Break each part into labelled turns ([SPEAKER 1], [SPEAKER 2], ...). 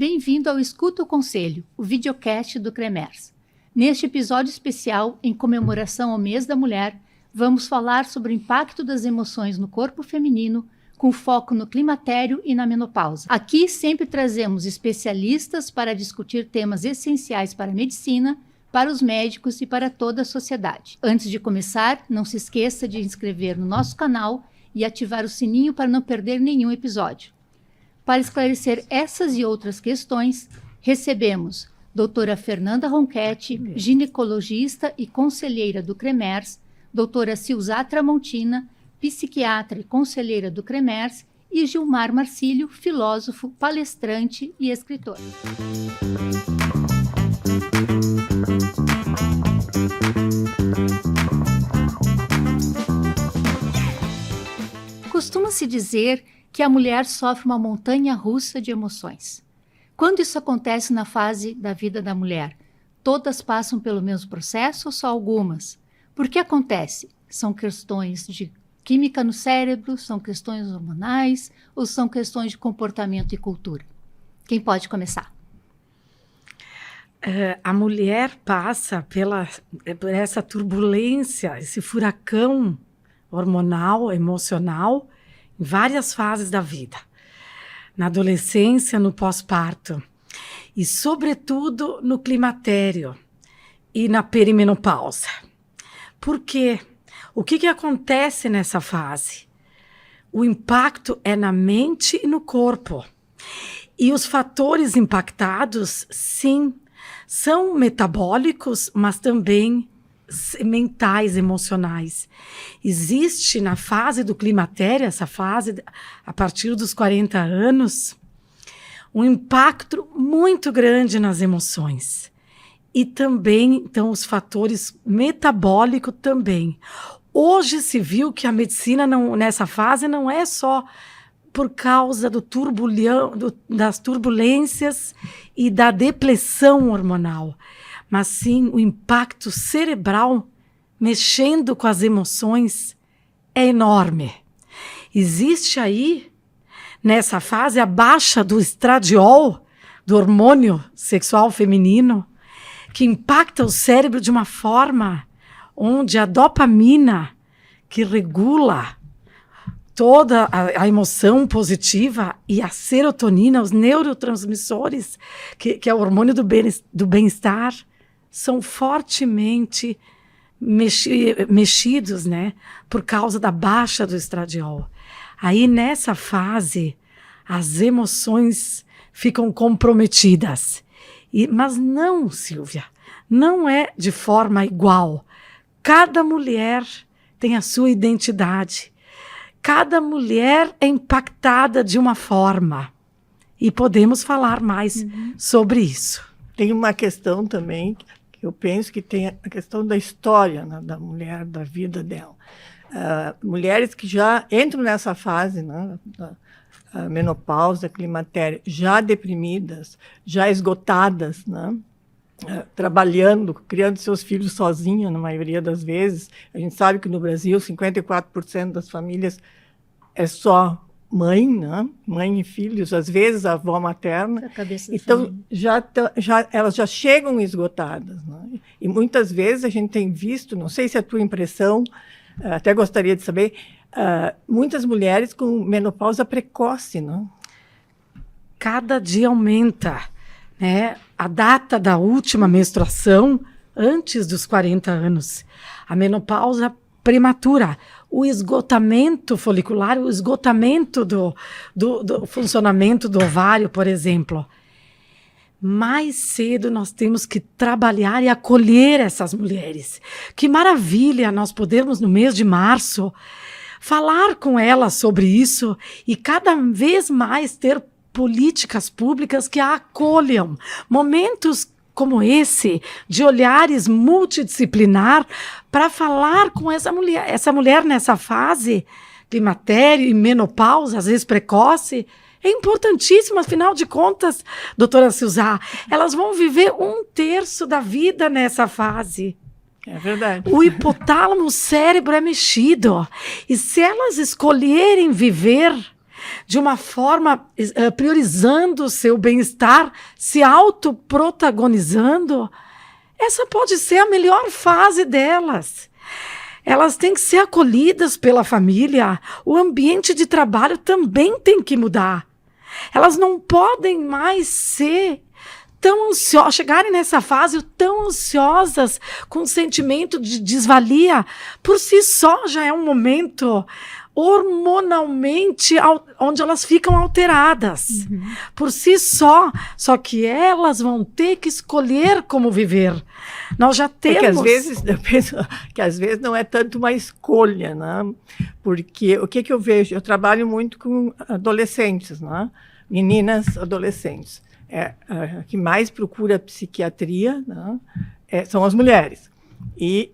[SPEAKER 1] Bem-vindo ao Escuta o Conselho, o videocast do CREMERS. Neste episódio especial, em comemoração ao Mês da Mulher, vamos falar sobre o impacto das emoções no corpo feminino, com foco no climatério e na menopausa. Aqui sempre trazemos especialistas para discutir temas essenciais para a medicina, para os médicos e para toda a sociedade. Antes de começar, não se esqueça de se inscrever no nosso canal e ativar o sininho para não perder nenhum episódio. Para esclarecer essas e outras questões, recebemos doutora Fernanda Ronchetti, ginecologista e conselheira do CREMERS, doutora Silza Tramontina, psiquiatra e conselheira do CREMERS, e Gilmar Marcílio, filósofo, palestrante e escritor. Costuma-se dizer que a mulher sofre uma montanha-russa de emoções. Quando isso acontece na fase da vida da mulher, todas passam pelo mesmo processo ou só algumas? Por que acontece? São questões de química no cérebro, são questões hormonais ou são questões de comportamento e cultura? Quem pode começar?
[SPEAKER 2] A mulher passa por essa turbulência, esse furacão hormonal, emocional, em várias fases da vida. Na adolescência, no pós-parto e, sobretudo, no climatério e na perimenopausa. Por quê? O que acontece nessa fase? O impacto é na mente e no corpo. E os fatores impactados, sim, são metabólicos, mas também mentais, emocionais. Existe na fase do climatério, essa fase a partir dos 40 anos, um impacto muito grande nas emoções. E também, então, os fatores metabólicos também. Hoje se viu que a medicina nessa fase não é só por causa das turbulências e da depressão hormonal, mas sim o impacto cerebral mexendo com as emoções é enorme. Existe aí, nessa fase, a baixa do estradiol, do hormônio sexual feminino, que impacta o cérebro de uma forma onde a dopamina, que regula toda a emoção positiva, e a serotonina, os neurotransmissores, que é o hormônio do bem-estar, são fortemente mexidos, né, por causa da baixa do estradiol. Aí, nessa fase, as emoções ficam comprometidas. Mas não, Silvia, não é de forma igual. Cada mulher tem a sua identidade. Cada mulher é impactada de uma forma. E podemos falar mais sobre isso.
[SPEAKER 3] Tem uma questão também, que eu penso que tem a questão da história, né, da mulher, da vida dela. Mulheres que já entram nessa fase, né, da menopausa, climatério, já deprimidas, já esgotadas, né, trabalhando, criando seus filhos sozinha, na maioria das vezes. A gente sabe que no Brasil 54% das famílias é só mãe, né? Mãe e filhos, às vezes a avó materna. Então, elas já chegam esgotadas, né? E muitas vezes a gente tem visto, não sei se é a tua impressão, até gostaria de saber, muitas mulheres com menopausa precoce, né?
[SPEAKER 2] Cada dia aumenta, né, a data da última menstruação antes dos 40 anos. A menopausa prematura, o esgotamento folicular, o esgotamento do funcionamento do ovário, por exemplo. Mais cedo nós temos que trabalhar e acolher essas mulheres. Que maravilha nós podermos, no mês de março, falar com elas sobre isso e cada vez mais ter políticas públicas que a acolham. Momentos como esse, de olhares multidisciplinar, para falar com essa mulher nessa fase, climatério e menopausa, às vezes precoce, é importantíssimo, afinal de contas, doutora Silza, elas vão viver 1/3 da vida nessa fase.
[SPEAKER 3] É verdade.
[SPEAKER 2] O hipotálamo, o cérebro é mexido. E se elas escolherem viver de uma forma priorizando o seu bem-estar, se autoprotagonizando, essa pode ser a melhor fase delas. Elas têm que ser acolhidas pela família. O ambiente de trabalho também tem que mudar. Elas não podem mais ser tão ansiosas, chegarem nessa fase tão ansiosas, com sentimento de desvalia. Por si só já é um momento hormonalmente onde elas ficam alteradas. Por si só que elas vão ter que escolher como viver. Nós já temos...
[SPEAKER 3] que às vezes, eu penso que às vezes não é tanto uma escolha, né? Porque o que eu vejo? Eu trabalho muito com adolescentes, né? Meninas adolescentes. A que mais procura psiquiatria, né? São as mulheres. E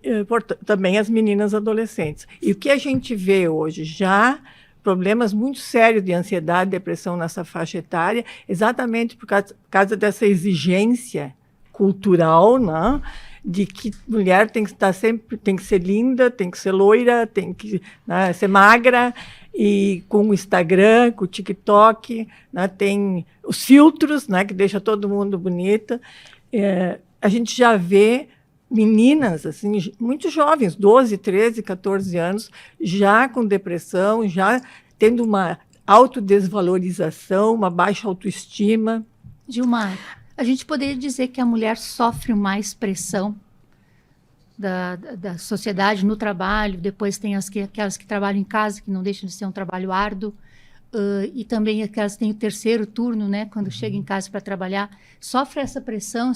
[SPEAKER 3] também as meninas adolescentes. E o que a gente vê hoje já, problemas muito sérios de ansiedade e depressão nessa faixa etária, exatamente por causa dessa exigência cultural, né, de que mulher tem que estar sempre, tem que ser linda, tem que ser loira, tem que, né, ser magra, e com o Instagram, com o TikTok, né, tem os filtros, né, que deixa todo mundo bonita. A gente já vê meninas assim, muito jovens, 12, 13, 14 anos, já com depressão, já tendo uma autodesvalorização, uma baixa autoestima.
[SPEAKER 1] Gilmar, a gente poderia dizer que a mulher sofre mais pressão da sociedade no trabalho, depois tem aquelas que trabalham em casa, que não deixam de ser um trabalho árduo, e também aquelas que têm o terceiro turno, né, quando chega em casa para trabalhar. Sofre essa pressão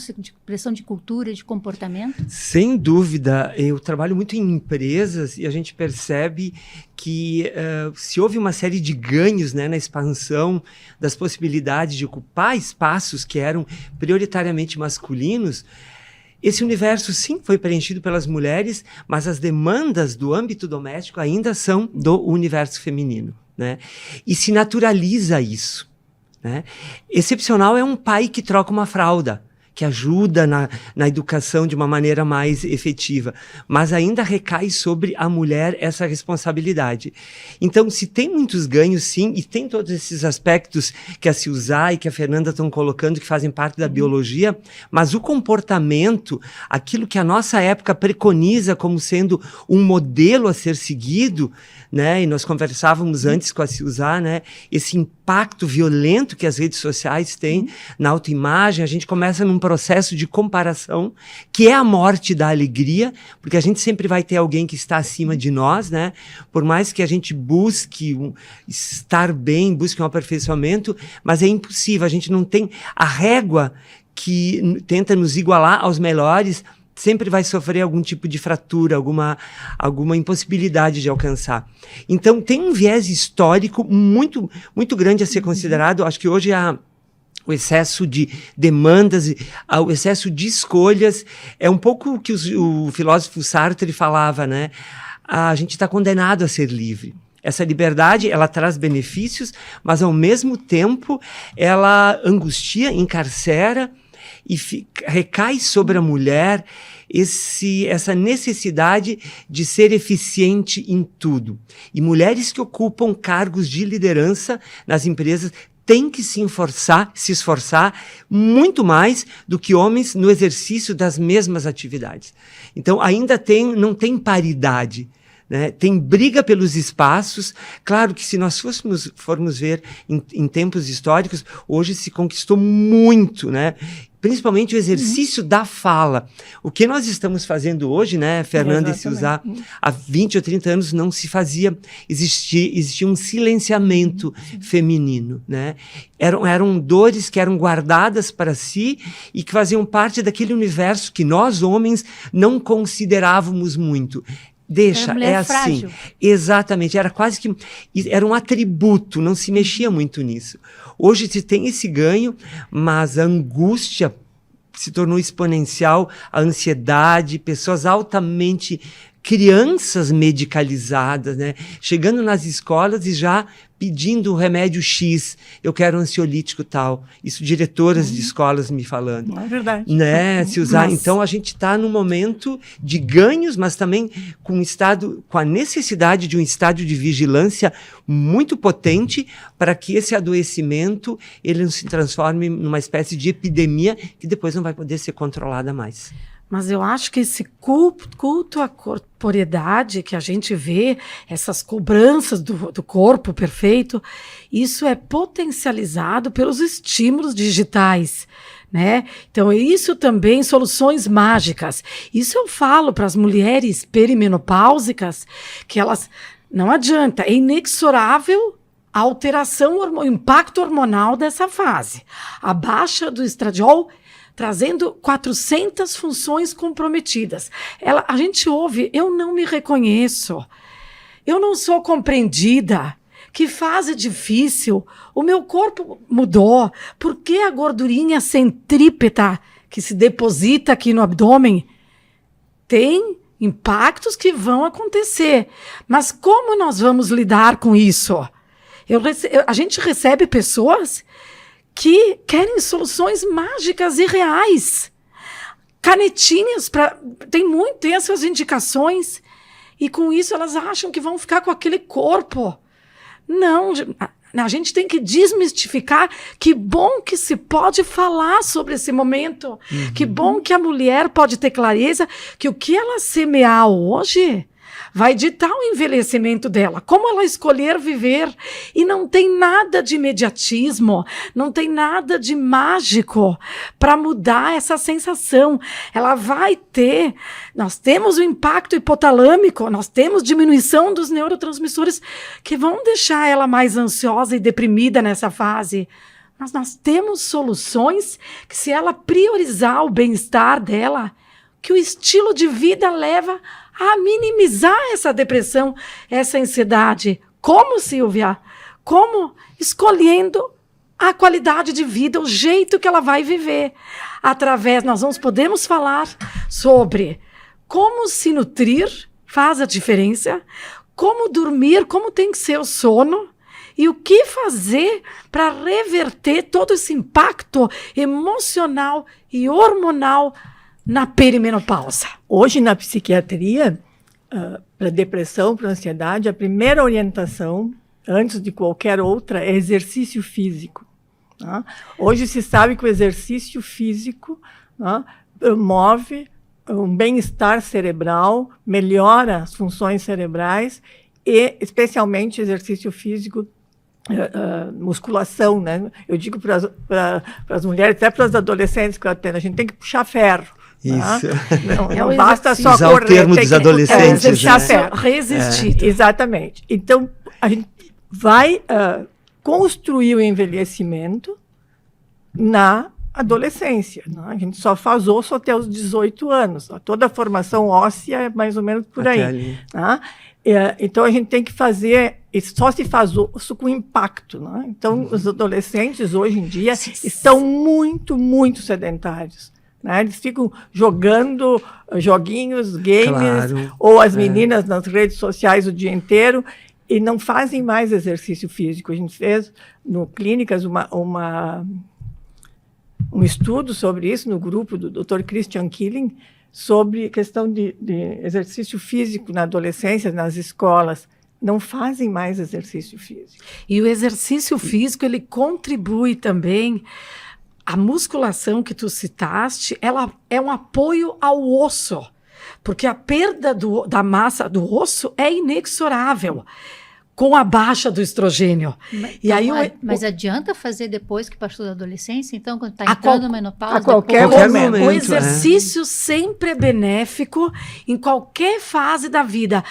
[SPEAKER 1] de cultura, de comportamento?
[SPEAKER 4] Sem dúvida. Eu trabalho muito em empresas e a gente percebe que se houve uma série de ganhos, né, na expansão das possibilidades de ocupar espaços que eram prioritariamente masculinos, esse universo, sim, foi preenchido pelas mulheres, mas as demandas do âmbito doméstico ainda são do universo feminino, né? E se naturaliza isso, né? Excepcional é um pai que troca uma fralda, que ajuda na educação de uma maneira mais efetiva, mas ainda recai sobre a mulher essa responsabilidade. Então, se tem muitos ganhos, sim, e tem todos esses aspectos que a Silza e que a Fernanda estão colocando, que fazem parte da biologia, mas o comportamento, aquilo que a nossa época preconiza como sendo um modelo a ser seguido, né, e nós conversávamos antes com a Silza, né, esse impacto violento que as redes sociais têm na autoimagem, a gente começa num processo de comparação, que é a morte da alegria, porque a gente sempre vai ter alguém que está acima de nós, né? Por mais que a gente busque estar bem, busque um aperfeiçoamento, mas é impossível, a gente não tem a régua que tenta nos igualar aos melhores, sempre vai sofrer algum tipo de fratura, alguma impossibilidade de alcançar. Então, tem um viés histórico muito, muito grande a ser considerado. Acho que hoje o excesso de demandas, o excesso de escolhas, é um pouco o que o filósofo Sartre falava, né? A gente está condenado a ser livre. Essa liberdade, ela traz benefícios, mas, ao mesmo tempo, ela angustia, encarcera, e recai sobre a mulher essa necessidade de ser eficiente em tudo. E mulheres que ocupam cargos de liderança nas empresas têm que se esforçar muito mais do que homens no exercício das mesmas atividades. Então, ainda não tem paridade, né? Tem briga pelos espaços. Claro que, se nós formos ver em tempos históricos, hoje se conquistou muito, né? Principalmente o exercício da fala. O que nós estamos fazendo hoje, né, Fernanda e Silza, há 20 ou 30 anos não se fazia, existia um silenciamento feminino, né? Eram dores que eram guardadas para si e que faziam parte daquele universo que nós, homens, não considerávamos muito. Deixa, é assim. Frágil. Exatamente, era quase que... Era um atributo, não se mexia muito nisso. Hoje se tem esse ganho, mas a angústia se tornou exponencial, a ansiedade, pessoas altamente crianças medicalizadas, né? Chegando nas escolas e já pedindo o remédio X, eu quero ansiolítico tal. Isso diretoras de escolas me falando.
[SPEAKER 3] Não é verdade.
[SPEAKER 4] Né? Se usar.
[SPEAKER 2] Mas...
[SPEAKER 4] Então a gente está num momento de ganhos, mas também com a necessidade de um estádio de vigilância muito potente para que esse adoecimento ele não se transforme numa espécie de epidemia que depois não vai poder ser controlada mais.
[SPEAKER 2] Mas eu acho que esse culto à corporeidade que a gente vê, essas cobranças do corpo perfeito, isso é potencializado pelos estímulos digitais, né? Então, isso também, soluções mágicas. Isso eu falo para as mulheres perimenopáusicas, que elas, não adianta, é inexorável a alteração, o impacto hormonal dessa fase. A baixa do estradiol trazendo 400 funções comprometidas. A gente ouve, eu não me reconheço, eu não sou compreendida, que fase difícil, o meu corpo mudou, por que a gordurinha centrípeta que se deposita aqui no abdômen tem impactos que vão acontecer. Mas como nós vamos lidar com isso? A gente recebe pessoas que querem soluções mágicas e reais. Canetinhas, tem as suas indicações, e com isso elas acham que vão ficar com aquele corpo. Não, a gente tem que desmistificar. Que bom que se pode falar sobre esse momento. Que bom que a mulher pode ter clareza que o que ela semear hoje vai ditar o envelhecimento dela, como ela escolher viver. E não tem nada de imediatismo, não tem nada de mágico para mudar essa sensação. Ela vai ter, nós temos o impacto hipotalâmico, nós temos diminuição dos neurotransmissores que vão deixar ela mais ansiosa e deprimida nessa fase. Mas nós temos soluções que, se ela priorizar o bem-estar dela, que o estilo de vida leva a minimizar essa depressão, essa ansiedade. Como, Silvia? Como? Escolhendo a qualidade de vida, o jeito que ela vai viver. Podemos falar sobre como se nutrir, faz a diferença, como dormir, como tem que ser o sono, e o que fazer para reverter todo esse impacto emocional e hormonal na perimenopausa.
[SPEAKER 3] Hoje, na psiquiatria, para depressão, para ansiedade, a primeira orientação, antes de qualquer outra, é exercício físico. Tá? Hoje se sabe que o exercício físico, tá, promove um bem-estar cerebral, melhora as funções cerebrais e, especialmente, exercício físico, musculação, né? Eu digo para as mulheres, até para as adolescentes que eu atendo, a gente tem que puxar ferro.
[SPEAKER 4] Isso.
[SPEAKER 3] Não basta só
[SPEAKER 4] usar
[SPEAKER 3] correr.
[SPEAKER 4] O termo dos adolescentes.
[SPEAKER 3] Resistido. Exatamente. Então, a gente vai construir o envelhecimento na adolescência. Né? A gente só faz osso até os 18 anos. Toda a formação óssea é mais ou menos por
[SPEAKER 4] até
[SPEAKER 3] aí.
[SPEAKER 4] Ali.
[SPEAKER 3] Tá? Então, a gente tem que fazer... Só se faz osso com impacto. Né? Então, os adolescentes, hoje em dia, estão muito, muito sedentários. Né? Eles ficam jogando joguinhos, games, ou as meninas nas redes sociais o dia inteiro, e não fazem mais exercício físico. A gente fez, no Clínicas, um estudo sobre isso, no grupo do Dr. Christian Killing, sobre questão de exercício físico na adolescência, nas escolas. Não fazem mais exercício físico.
[SPEAKER 2] E o exercício físico, ele contribui também. A musculação que tu citaste, ela é um apoio ao osso, porque a perda da massa do osso é inexorável com a baixa do estrogênio.
[SPEAKER 1] Mas adianta fazer depois que passou da adolescência? Então, quando está entrando na menopausa?
[SPEAKER 3] A qualquer momento.
[SPEAKER 2] O exercício sempre é benéfico em qualquer fase da vida.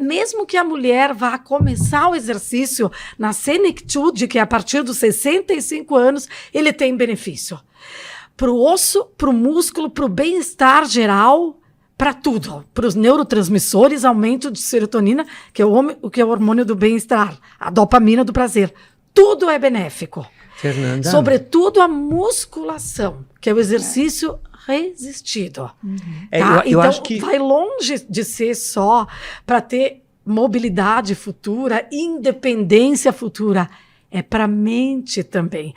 [SPEAKER 2] Mesmo que a mulher vá começar o exercício na senectude, que é a partir dos 65 anos, ele tem benefício. Para o osso, para o músculo, para o bem-estar geral, para tudo, para os neurotransmissores, aumento de serotonina, que é o hormônio do bem-estar, a dopamina do prazer. Tudo é benéfico.
[SPEAKER 4] Fernanda.
[SPEAKER 2] Sobretudo a musculação, que é o exercício resistido.
[SPEAKER 4] Eu
[SPEAKER 2] Então,
[SPEAKER 4] acho que
[SPEAKER 2] vai longe de ser só para ter mobilidade futura, independência futura. É para a mente também.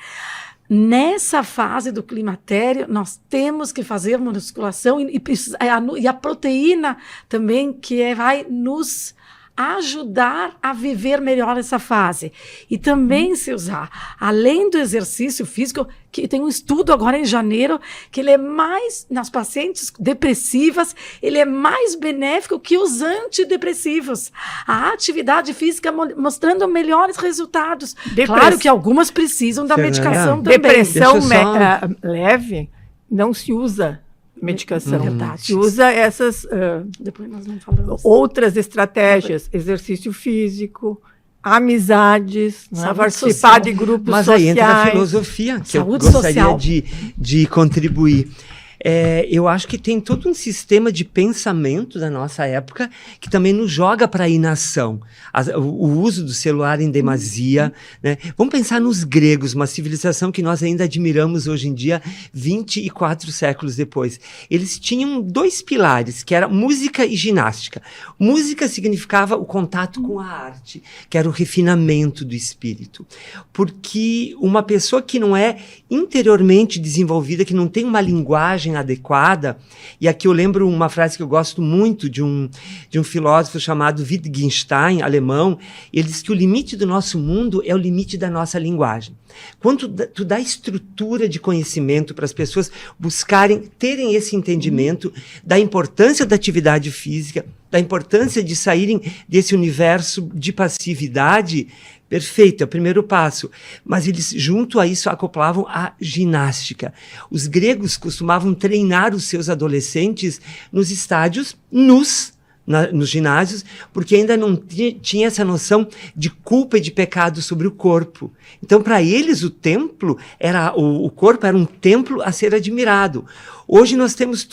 [SPEAKER 2] Nessa fase do climatério, nós temos que fazer musculação e a proteína também que vai nos ajudar a viver melhor essa fase. E também se usar, além do exercício físico, que tem um estudo agora em janeiro, que ele é mais, nas pacientes depressivas, ele é mais benéfico que os antidepressivos. A atividade física mostrando melhores resultados. Claro que algumas precisam da medicação também.
[SPEAKER 3] Depressão leve não se usa medicação.
[SPEAKER 2] Verdade.
[SPEAKER 3] Se usa essas
[SPEAKER 2] Depois nós não falamos.
[SPEAKER 3] outras estratégias, exercício físico, amizades, né? Participar
[SPEAKER 2] social.
[SPEAKER 3] de grupos
[SPEAKER 4] Mas
[SPEAKER 3] sociais.
[SPEAKER 4] aí entra a filosofia, que
[SPEAKER 2] Saúde
[SPEAKER 4] eu gostaria
[SPEAKER 2] social.
[SPEAKER 4] de contribuir. Eu acho que tem todo um sistema de pensamento da nossa época que também nos joga para a inação. O uso do celular em demasia. Né? Vamos pensar nos gregos, uma civilização que nós ainda admiramos hoje em dia, 24 séculos depois. Eles tinham 2 pilares, que era música e ginástica. Música significava o contato com a arte, que era o refinamento do espírito. Porque uma pessoa que não é interiormente desenvolvida, que não tem uma linguagem adequada, e aqui eu lembro uma frase que eu gosto muito de um filósofo chamado Wittgenstein, alemão. Ele diz que o limite do nosso mundo é o limite da nossa linguagem. Quando tu dá estrutura de conhecimento para as pessoas terem esse entendimento da importância da atividade física, da importância de saírem desse universo de passividade, perfeito, é o primeiro passo. Mas eles, junto a isso, acoplavam a ginástica. Os gregos costumavam treinar os seus adolescentes nos estádios nus, nos ginásios, porque ainda não tinha essa noção de culpa e de pecado sobre o corpo. Então, para eles, o corpo era um templo a ser admirado. Hoje nós temos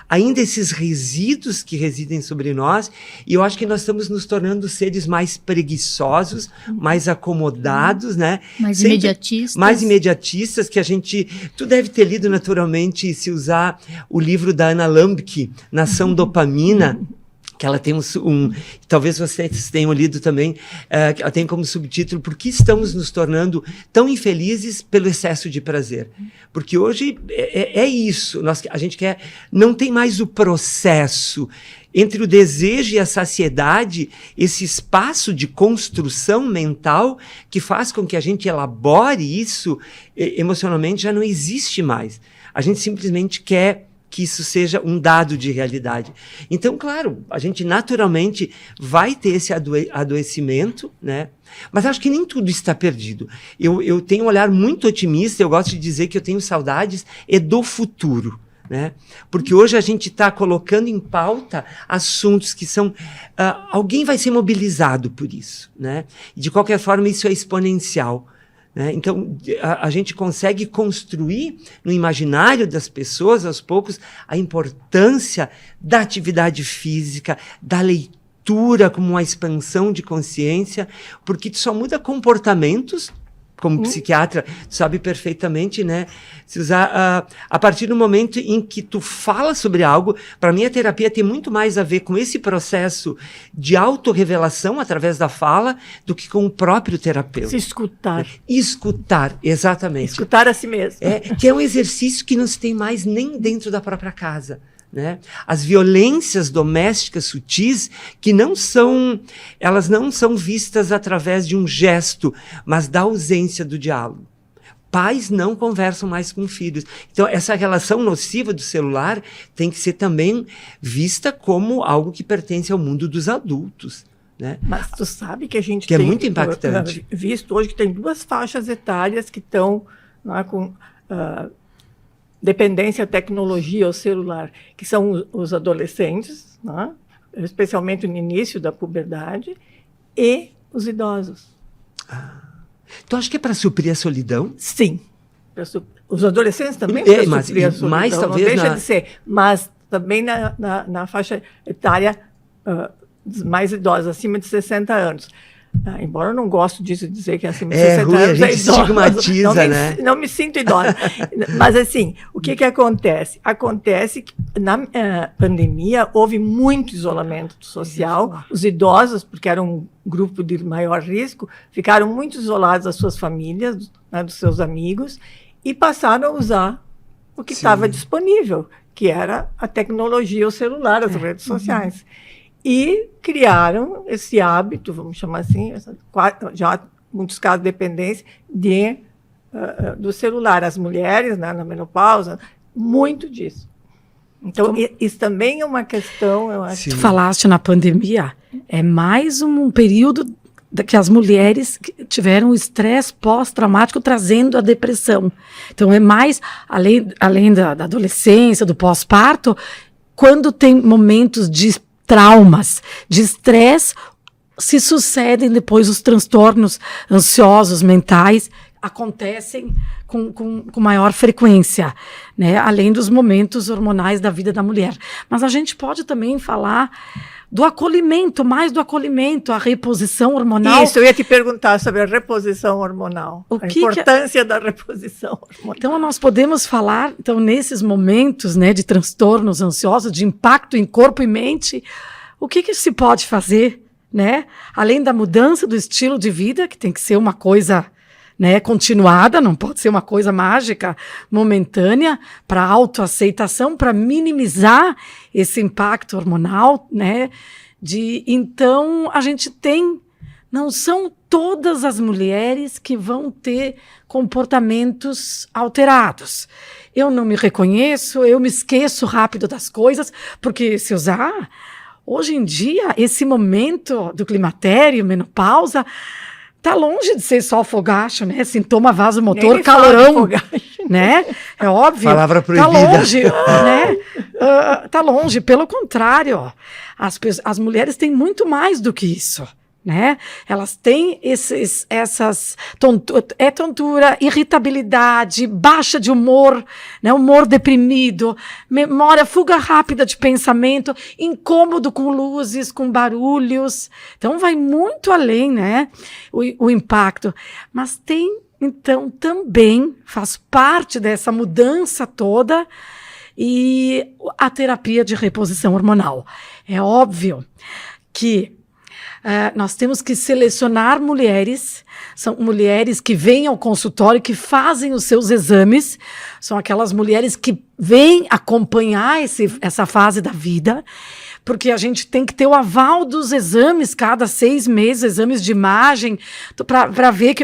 [SPEAKER 4] ainda esses resíduos que residem sobre nós, e eu acho que nós estamos nos tornando seres mais preguiçosos, mais acomodados, né?
[SPEAKER 1] Mais imediatistas.
[SPEAKER 4] Mais imediatistas, que tu deve ter lido naturalmente, se usar o livro da Anna Lambke, Nação Dopamina, que ela tem talvez vocês tenham lido também, ela tem como subtítulo: Por que estamos nos tornando tão infelizes pelo excesso de prazer? Porque hoje é isso, a gente não tem mais o processo entre o desejo e a saciedade, esse espaço de construção mental que faz com que a gente elabore isso emocionalmente já não existe mais. A gente simplesmente quer que isso seja um dado de realidade. Então, claro, a gente naturalmente vai ter esse adoecimento, né? Mas acho que nem tudo está perdido. Eu tenho um olhar muito otimista, eu gosto de dizer que eu tenho saudades do futuro, né? Porque hoje a gente está colocando em pauta assuntos que são... alguém vai ser mobilizado por isso, né? E de qualquer forma, isso é exponencial. Então, a gente consegue construir no imaginário das pessoas, aos poucos, a importância da atividade física, da leitura como uma expansão de consciência, porque tu só muda comportamentos. Como psiquiatra, tu sabe perfeitamente, né? Se usar, a partir do momento em que tu fala sobre algo, para mim a terapia tem muito mais a ver com esse processo de autorrevelação através da fala do que com o próprio terapeuta.
[SPEAKER 3] Se escutar.
[SPEAKER 4] Escutar, exatamente.
[SPEAKER 3] Escutar a si mesmo.
[SPEAKER 4] Que é um exercício que não se tem mais nem dentro da própria casa. Né? As violências domésticas sutis que elas não são vistas através de um gesto, mas da ausência do diálogo. Pais não conversam mais com filhos. Então, essa relação nociva do celular tem que ser também vista como algo que pertence ao mundo dos adultos. Né?
[SPEAKER 3] Mas tu sabe que a gente
[SPEAKER 4] tem
[SPEAKER 3] é
[SPEAKER 4] muito impactante.
[SPEAKER 3] Visto hoje que tem 2 faixas etárias que estão com... dependência à tecnologia, ao celular, que são os adolescentes, né? Especialmente no início da puberdade, e os idosos.
[SPEAKER 4] Tu acha que é para suprir a solidão?
[SPEAKER 3] Sim. Os adolescentes também para suprir a solidão,
[SPEAKER 4] mais, talvez,
[SPEAKER 3] não deixa de ser. Mas também na faixa etária mais idosa, acima de 60 anos. embora eu não gosto disso de dizer que acima de
[SPEAKER 4] É
[SPEAKER 3] 60
[SPEAKER 4] ruim, a
[SPEAKER 3] anos
[SPEAKER 4] gente
[SPEAKER 3] idosa,
[SPEAKER 4] estigmatiza, né?
[SPEAKER 3] Não me sinto idosa. Mas assim, o que acontece? Acontece que na pandemia houve muito isolamento social. Os idosos, porque era um grupo de maior risco, ficaram muito isolados das suas famílias, né, dos seus amigos, e passaram a usar o que estava disponível, que era a tecnologia, o celular, as redes sociais. E criaram esse hábito, vamos chamar assim, já em muitos casos dependência, do celular. As mulheres, né, na menopausa, muito disso. Então, isso também é uma questão, eu acho.
[SPEAKER 2] Tu falaste na pandemia, é mais um período que as mulheres tiveram o estresse pós-traumático trazendo a depressão. Então, é mais, além da adolescência, do pós-parto, quando tem momentos de traumas, de estresse, se sucedem depois os transtornos ansiosos mentais, acontecem com maior frequência, né? Além dos momentos hormonais da vida da mulher. Mas a gente pode também falar do acolhimento, mais do acolhimento, a reposição hormonal.
[SPEAKER 3] Isso, eu ia te perguntar sobre a reposição hormonal, a importância da reposição hormonal.
[SPEAKER 2] Então, nós podemos falar, então, nesses momentos, né, de transtornos ansiosos, de impacto em corpo e mente, o que se pode fazer, né? Além da mudança do estilo de vida, que tem que ser uma coisa, né, continuada, não pode ser uma coisa mágica, momentânea, para autoaceitação, para minimizar esse impacto hormonal, né? Então, a gente tem, não são todas as mulheres que vão ter comportamentos alterados. Eu não me reconheço, eu me esqueço rápido das coisas, porque se usar, hoje em dia, esse momento do climatério, menopausa, tá longe de ser só fogacho, né? Sintoma vasomotor, calorão, né? É óbvio.
[SPEAKER 4] Palavra proibida.
[SPEAKER 2] Tá longe, né? Tá longe. Pelo contrário, as mulheres têm muito mais do que isso, né? Elas têm essas tontura, irritabilidade, baixa de humor, né? Humor deprimido, memória, fuga rápida de pensamento, incômodo com luzes, com barulhos. Então vai muito além, né? O impacto. Mas tem, então, também faz parte dessa mudança toda e a terapia de reposição hormonal. É óbvio que nós temos que selecionar mulheres, são mulheres que vêm ao consultório, que fazem os seus exames, são aquelas mulheres que vêm acompanhar essa fase da vida, porque a gente tem que ter o aval dos exames cada 6 meses, exames de imagem, para ver,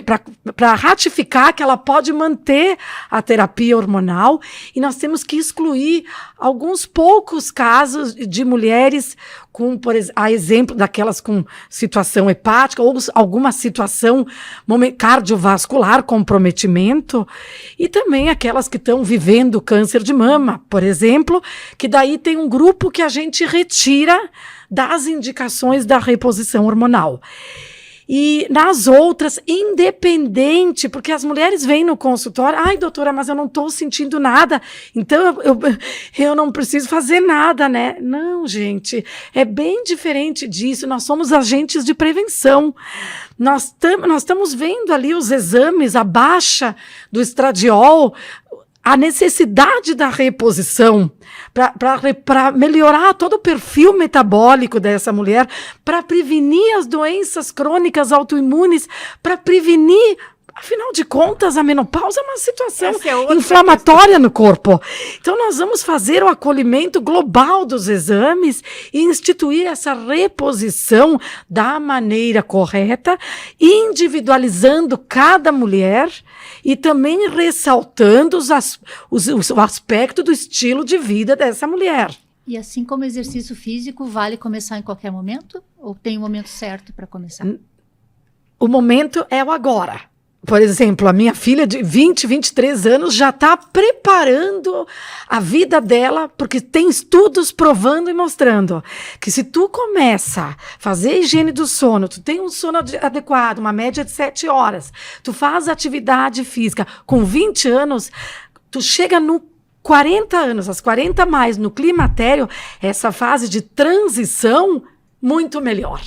[SPEAKER 2] para ratificar que ela pode manter a terapia hormonal, e nós temos que excluir alguns poucos casos de mulheres com, por exemplo, daquelas com situação hepática ou alguma situação cardiovascular, comprometimento, e também aquelas que estão vivendo câncer de mama, por exemplo, que daí tem um grupo que a gente retira das indicações da reposição hormonal. E nas outras, independente, porque as mulheres vêm no consultório, ai, doutora, mas eu não estou sentindo nada, então eu não preciso fazer nada, né? Não, gente, é bem diferente disso, nós somos agentes de prevenção. Nós estamos vendo ali os exames, a baixa do estradiol, a necessidade da reposição para melhorar todo o perfil metabólico dessa mulher, para prevenir as doenças crônicas autoimunes, para prevenir, afinal de contas, a menopausa é uma situação inflamatória no corpo. Então, nós vamos fazer o acolhimento global dos exames e instituir essa reposição da maneira correta, individualizando cada mulher e também ressaltando o aspecto do estilo de vida dessa mulher.
[SPEAKER 1] E assim como exercício físico, vale começar em qualquer momento? Ou tem um momento certo para começar?
[SPEAKER 2] O momento é o agora. Por exemplo, a minha filha de 20, 23 anos já está preparando a vida dela, porque tem estudos provando e mostrando que se tu começa a fazer higiene do sono, tu tem um sono adequado, uma média de 7 horas, tu faz atividade física, com 20 anos, tu chega no 40 anos, às 40 mais, no climatério, essa fase de transição, muito melhor.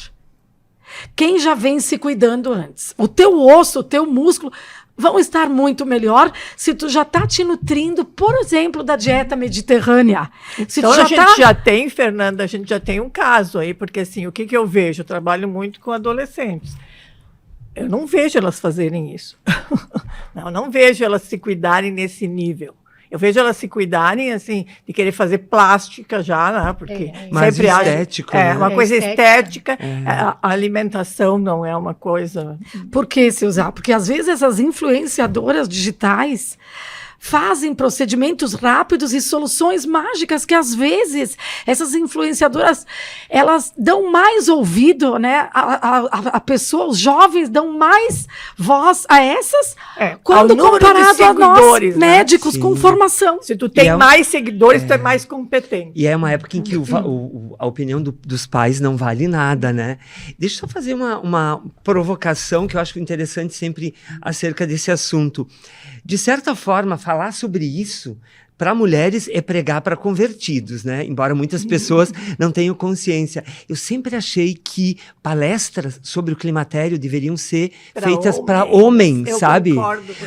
[SPEAKER 2] quem já vem se cuidando antes. O teu osso, o teu músculo vão estar muito melhor se tu já está te nutrindo, por exemplo, da dieta mediterrânea. Se
[SPEAKER 3] Então,
[SPEAKER 2] tu
[SPEAKER 3] a gente já tem, Fernanda, a gente já tem um caso aí, porque assim, o que eu vejo? Eu trabalho muito com adolescentes. Eu não vejo elas fazerem isso. Não vejo elas se cuidarem nesse nível. Eu vejo elas se cuidarem, assim, de querer fazer plástica já, né? Porque
[SPEAKER 4] mais
[SPEAKER 3] sempre
[SPEAKER 4] estético,
[SPEAKER 3] é
[SPEAKER 4] né?
[SPEAKER 3] uma coisa estética.
[SPEAKER 4] É.
[SPEAKER 3] A alimentação não é uma coisa...
[SPEAKER 2] Por que se usar? Porque às vezes essas influenciadoras digitais fazem procedimentos rápidos e soluções mágicas que às vezes essas influenciadoras elas dão mais ouvido, né? A pessoa, os jovens dão mais voz a essas quando comparado a nós, médicos
[SPEAKER 4] Sim.
[SPEAKER 2] com formação.
[SPEAKER 3] Se tu tem mais seguidores, tu é mais competente.
[SPEAKER 4] E é uma época em que a opinião dos pais não vale nada, né? Deixa eu só fazer uma provocação que eu acho interessante sempre acerca desse assunto. De certa forma, falar sobre isso para mulheres é pregar para convertidos, né? Embora muitas pessoas não tenham consciência. Eu sempre achei que palestras sobre o climatério deveriam ser feitas para homens, sabe?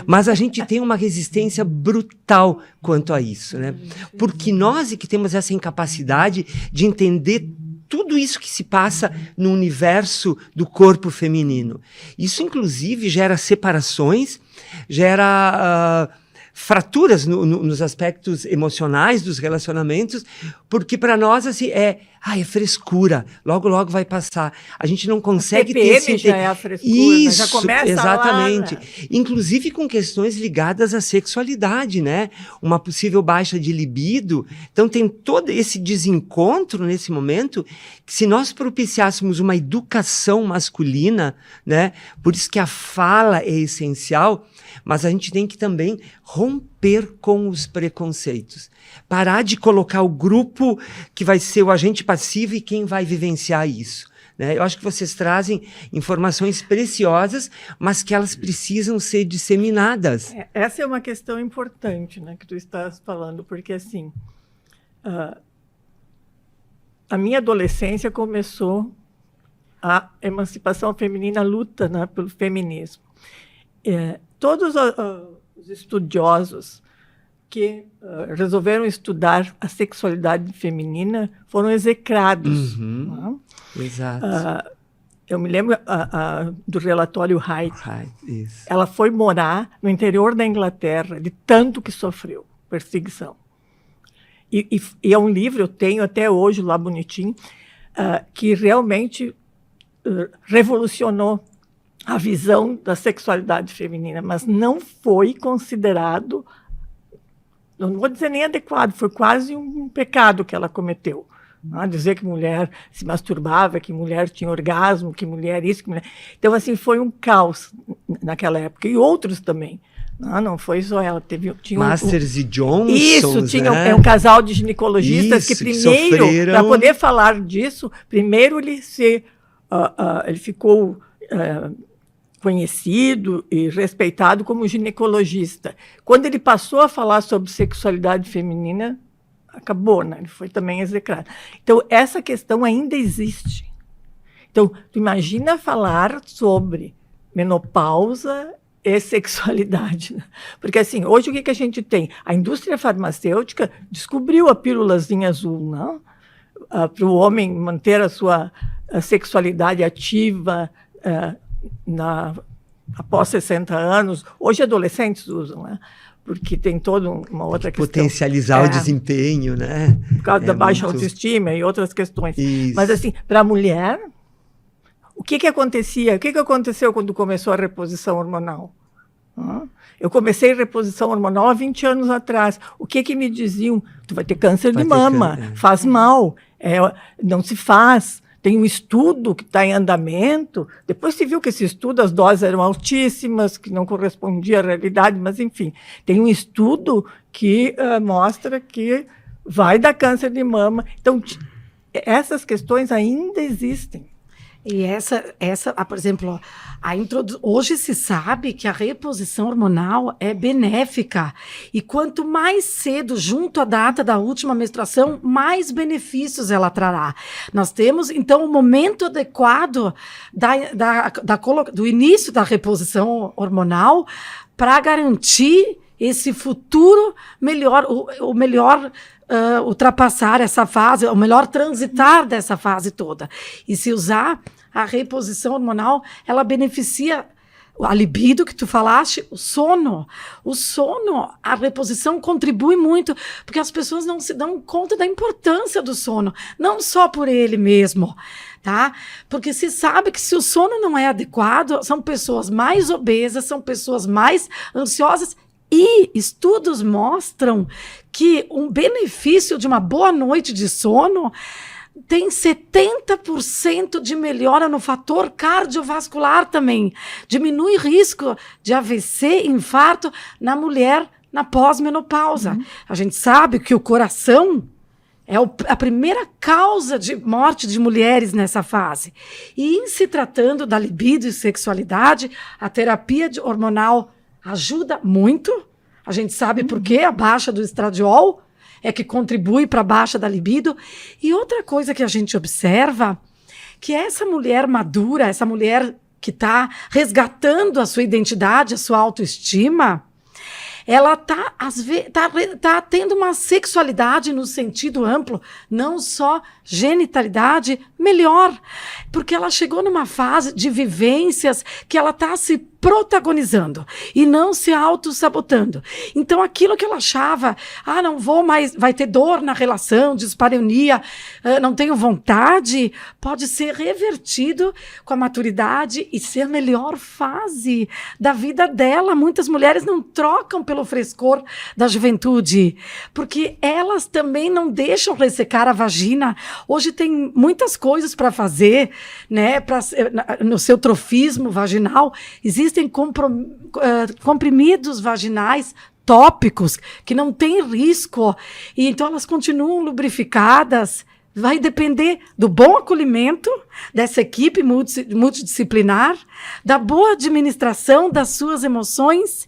[SPEAKER 4] Mas a gente tem uma resistência brutal quanto a isso, né? Porque nós que temos essa incapacidade de entender tudo isso que se passa no universo do corpo feminino. Isso, inclusive, gera separações, gera fraturas nos aspectos emocionais dos relacionamentos, porque para nós assim é frescura, logo vai passar. A gente não consegue ter esse...
[SPEAKER 3] já é a frescura,
[SPEAKER 4] isso,
[SPEAKER 3] já começa
[SPEAKER 4] exatamente.
[SPEAKER 3] lá, né?
[SPEAKER 4] Inclusive com questões ligadas à sexualidade, né? Uma possível baixa de libido. Então tem todo esse desencontro nesse momento que se nós propiciássemos uma educação masculina, né? Por isso que a fala é essencial, mas a gente tem que também romper com os preconceitos. Parar de colocar o grupo que vai ser o agente passivo e quem vai vivenciar isso. Né? Eu acho que vocês trazem informações preciosas, mas que elas precisam ser disseminadas.
[SPEAKER 3] Essa é uma questão importante, né, que tu estás falando, porque assim, a minha adolescência começou a emancipação feminina, a luta, né, pelo feminismo. Todos os estudiosos que resolveram estudar a sexualidade feminina foram execrados. Né?
[SPEAKER 4] Exato.
[SPEAKER 3] Eu me lembro do relatório Haidt.
[SPEAKER 4] Isso.
[SPEAKER 3] Ela foi morar no interior da Inglaterra, de tanto que sofreu perseguição. E é um livro, eu tenho até hoje lá bonitinho, que realmente revolucionou a visão da sexualidade feminina, mas não foi considerado, não vou dizer nem adequado, foi quase um pecado que ela cometeu. Dizer que mulher se masturbava, que mulher tinha orgasmo, que mulher isso, que mulher... Então, assim, foi um caos naquela época. E outros também. Não foi só ela. Tinha
[SPEAKER 4] Masters e Johnson.
[SPEAKER 3] Isso, tinha um casal de ginecologistas que primeiro, para poder falar disso, primeiro ele ficou conhecido e respeitado como ginecologista. Quando ele passou a falar sobre sexualidade feminina, acabou, né? Ele foi também execrado. Então, essa questão ainda existe. Então, tu imagina falar sobre menopausa e sexualidade. Né? Porque, assim, hoje o que a gente tem? A indústria farmacêutica descobriu a pílulazinha azul, não? Para o homem manter a sua sexualidade ativa após 60 anos. Hoje, adolescentes usam, né? Porque tem toda uma outra questão.
[SPEAKER 4] Potencializar o desempenho, né?
[SPEAKER 3] Por causa da baixa autoestima e outras questões.
[SPEAKER 4] Isso.
[SPEAKER 3] Mas, assim, para a mulher, o que acontecia? O que aconteceu quando começou a reposição hormonal? Eu comecei reposição hormonal há 20 anos atrás. O que me diziam? Tu vai ter câncer de mama, faz mal, não se faz. Tem um estudo que está em andamento. Depois se viu que esse estudo, as doses eram altíssimas, que não correspondia à realidade, mas, enfim. Tem um estudo que mostra que vai dar câncer de mama. Então, essas questões ainda existem.
[SPEAKER 2] E por exemplo, hoje se sabe que a reposição hormonal é benéfica. E quanto mais cedo, junto à data da última menstruação, mais benefícios ela trará. Nós temos, então, o momento adequado do início da reposição hormonal para garantir esse futuro melhor, o melhor ultrapassar essa fase, o melhor transitar dessa fase toda. E se usar a reposição hormonal, ela beneficia a libido, que tu falaste, o sono. O sono, a reposição contribui muito, porque as pessoas não se dão conta da importância do sono, não só por ele mesmo, tá? Porque se sabe que se o sono não é adequado, são pessoas mais obesas, são pessoas mais ansiosas. E estudos mostram que um benefício de uma boa noite de sono tem 70% de melhora no fator cardiovascular também. Diminui risco de AVC, infarto na mulher na pós-menopausa. A gente sabe que o coração é a primeira causa de morte de mulheres nessa fase. E em se tratando da libido e sexualidade, a terapia hormonal ajuda muito. A gente sabe por quê, a baixa do estradiol é que contribui para a baixa da libido. E outra coisa que a gente observa, que essa mulher madura, essa mulher que está resgatando a sua identidade, a sua autoestima, ela está tendo uma sexualidade no sentido amplo, não só genitalidade, melhor. Porque ela chegou numa fase de vivências que ela está se protagonizando e não se auto-sabotando. Então, aquilo que ela achava, não vou mais, vai ter dor na relação, dispareunia, não tenho vontade, pode ser revertido com a maturidade e ser a melhor fase da vida dela. Muitas mulheres não trocam pelo frescor da juventude, porque elas também não deixam ressecar a vagina. Hoje tem muitas coisas para fazer, né, no seu trofismo vaginal. Existem comprimidos vaginais tópicos que não têm risco, e então elas continuam lubrificadas. Vai depender do bom acolhimento dessa equipe multidisciplinar, da boa administração das suas emoções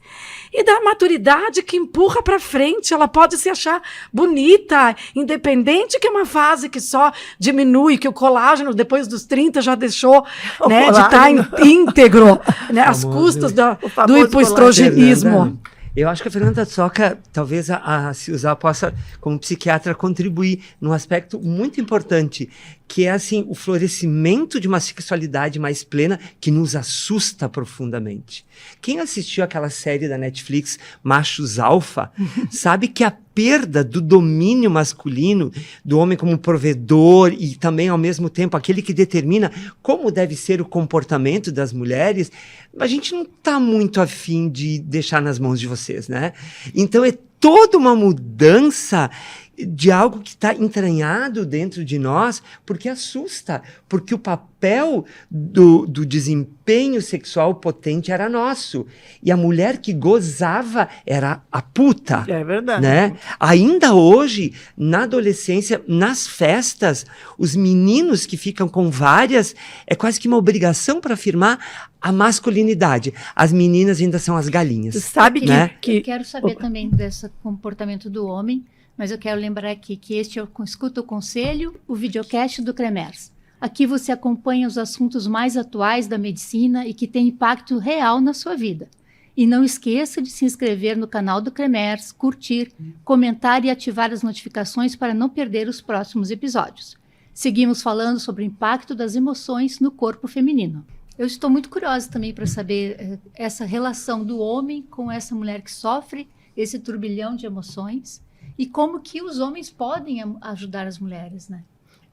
[SPEAKER 2] e da maturidade que empurra para frente. Ela pode se achar bonita, independente, que é uma fase que só diminui, que o colágeno, depois dos 30, já deixou, né, de estar íntegro, né, às custas do hipoestrogenismo.
[SPEAKER 4] Eu acho que a Fernanda Tsoca, talvez a Silza possa, como psiquiatra, contribuir num aspecto muito importante, que é assim, o florescimento de uma sexualidade mais plena que nos assusta profundamente. Quem assistiu aquela série da Netflix, Machos Alfa, sabe que a perda do domínio masculino, do homem como provedor e também, ao mesmo tempo, aquele que determina como deve ser o comportamento das mulheres, a gente não está muito afim de deixar nas mãos de vocês, né? Então, é toda uma mudança de algo que está entranhado dentro de nós, porque assusta, porque o papel do desempenho sexual potente era nosso, e a mulher que gozava era a puta.
[SPEAKER 3] É verdade.
[SPEAKER 4] Né? Ainda hoje, na adolescência, nas festas, os meninos que ficam com várias, é quase que uma obrigação para afirmar a masculinidade. As meninas ainda são as galinhas.
[SPEAKER 3] Tu sabe
[SPEAKER 4] né?
[SPEAKER 1] Eu quero saber também desse comportamento do homem, mas eu quero lembrar aqui que este é o Escuta o Conselho, o videocast do CREMERS. Aqui você acompanha os assuntos mais atuais da medicina e que têm impacto real na sua vida. E não esqueça de se inscrever no canal do CREMERS, curtir, comentar e ativar as notificações para não perder os próximos episódios. Seguimos falando sobre o impacto das emoções no corpo feminino. Eu estou muito curiosa também para saber essa relação do homem com essa mulher que sofre esse turbilhão de emoções e como que os homens podem ajudar as mulheres, né?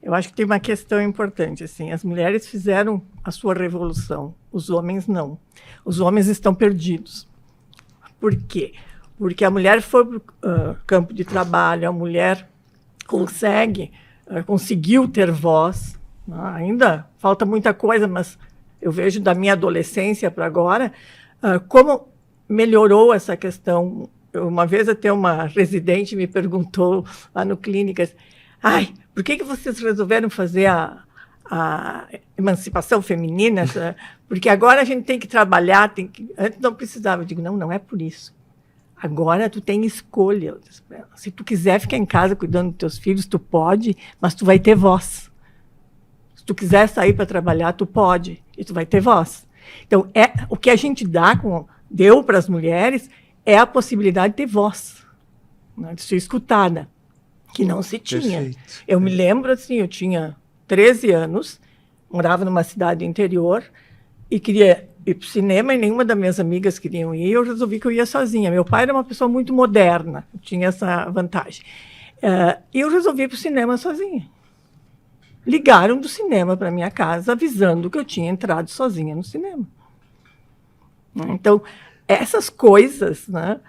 [SPEAKER 3] Eu acho que tem uma questão importante, assim, as mulheres fizeram a sua revolução, os homens não. Os homens estão perdidos. Por quê? Porque a mulher foi para o campo de trabalho, a mulher conseguiu ter voz, né? Ainda falta muita coisa, mas eu vejo da minha adolescência para agora, como melhorou essa questão. Uma vez até uma residente me perguntou lá no Clínicas, por que vocês resolveram fazer a emancipação feminina, porque agora a gente tem que trabalhar, antes não precisava. Eu digo, não é por isso. Agora tu tem escolha. Se tu quiser ficar em casa cuidando dos teus filhos, tu pode, mas tu vai ter voz. Se tu quiser sair para trabalhar, tu pode, e tu vai ter voz. Então, o que a gente deu para as mulheres é a possibilidade de ter voz, né, de ser escutada, que não se tinha.
[SPEAKER 4] Perfeito.
[SPEAKER 3] Eu me lembro, assim, eu tinha 13 anos, morava numa cidade interior e queria ir para o cinema e nenhuma das minhas amigas queriam ir, eu resolvi que eu ia sozinha. Meu pai era uma pessoa muito moderna, tinha essa vantagem. E eu resolvi ir para o cinema sozinha. Ligaram do cinema para minha casa, avisando que eu tinha entrado sozinha no cinema. Então, essas coisas, né,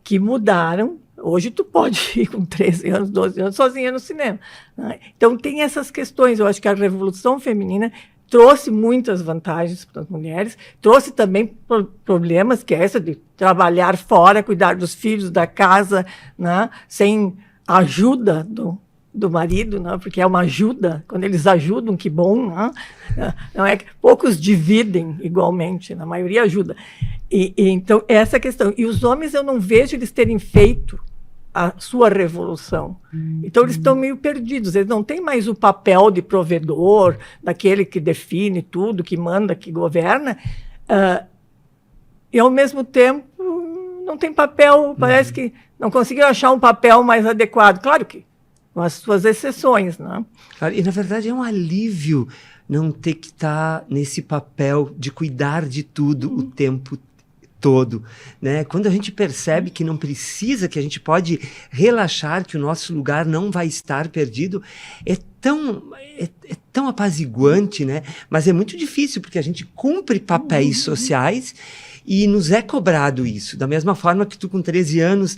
[SPEAKER 3] que mudaram. Hoje tu pode ir com 13 anos, 12 anos, sozinha no cinema, né? Então, tem essas questões. Eu acho que a Revolução Feminina trouxe muitas vantagens para as mulheres, trouxe também problemas, que é essa de trabalhar fora, cuidar dos filhos, da casa, né, sem ajuda do marido, né, porque é uma ajuda. Quando eles ajudam, que bom, né? Não é que poucos dividem igualmente, na maioria ajuda. Então, essa questão. E os homens, eu não vejo eles terem feito a sua revolução. Então, eles estão meio perdidos. Eles não têm mais o papel de provedor, daquele que define tudo, que manda, que governa. E, ao mesmo tempo, não tem papel. Parece que não conseguiram achar um papel mais adequado. Claro que com as suas exceções, né?
[SPEAKER 4] E, na verdade, é um alívio não ter que estar nesse papel de cuidar de tudo o tempo todo, né? Quando a gente percebe que não precisa, que a gente pode relaxar, que o nosso lugar não vai estar perdido, é tão apaziguante, né? Mas é muito difícil, porque a gente cumpre papéis sociais e nos é cobrado isso. Da mesma forma que tu, com 13 anos,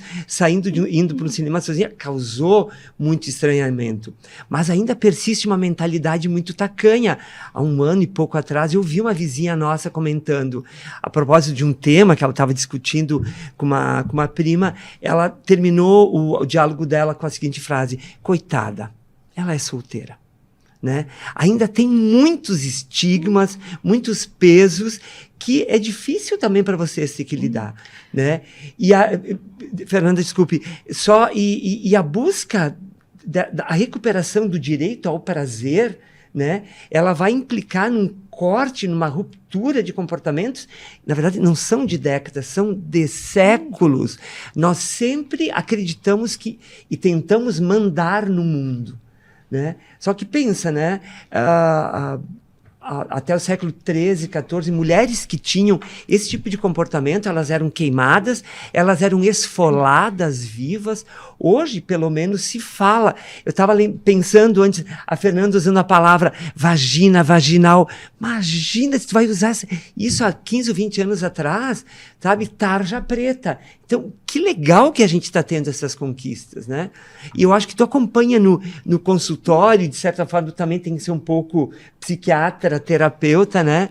[SPEAKER 4] indo para o cinema sozinha, causou muito estranhamento. Mas ainda persiste uma mentalidade muito tacanha. Há um ano e pouco atrás, eu vi uma vizinha nossa comentando, a propósito de um tema que ela estava discutindo com uma prima, ela terminou o diálogo dela com a seguinte frase: coitada, ela é solteira. Né? Ainda tem muitos estigmas, muitos pesos que é difícil também para você ter que lidar, né? Fernanda, desculpe, e a busca da recuperação do direito ao prazer, né? Ela vai implicar num corte, numa ruptura de comportamentos. Na verdade, não são de décadas, são de séculos. Nós sempre acreditamos e tentamos mandar no mundo, né? Só que pensa, né? Até o século XIII, XIV, mulheres que tinham esse tipo de comportamento, elas eram queimadas, elas eram esfoladas vivas. Hoje, pelo menos, se fala. Eu estava pensando antes, a Fernanda usando a palavra vagina, vaginal. Imagina se tu vai usar isso há 15 ou 20 anos atrás, sabe? Tarja preta. Então, que legal que a gente está tendo essas conquistas, né? E eu acho que tu acompanha no consultório, de certa forma, tu também tem que ser um pouco psiquiatra, terapeuta, né?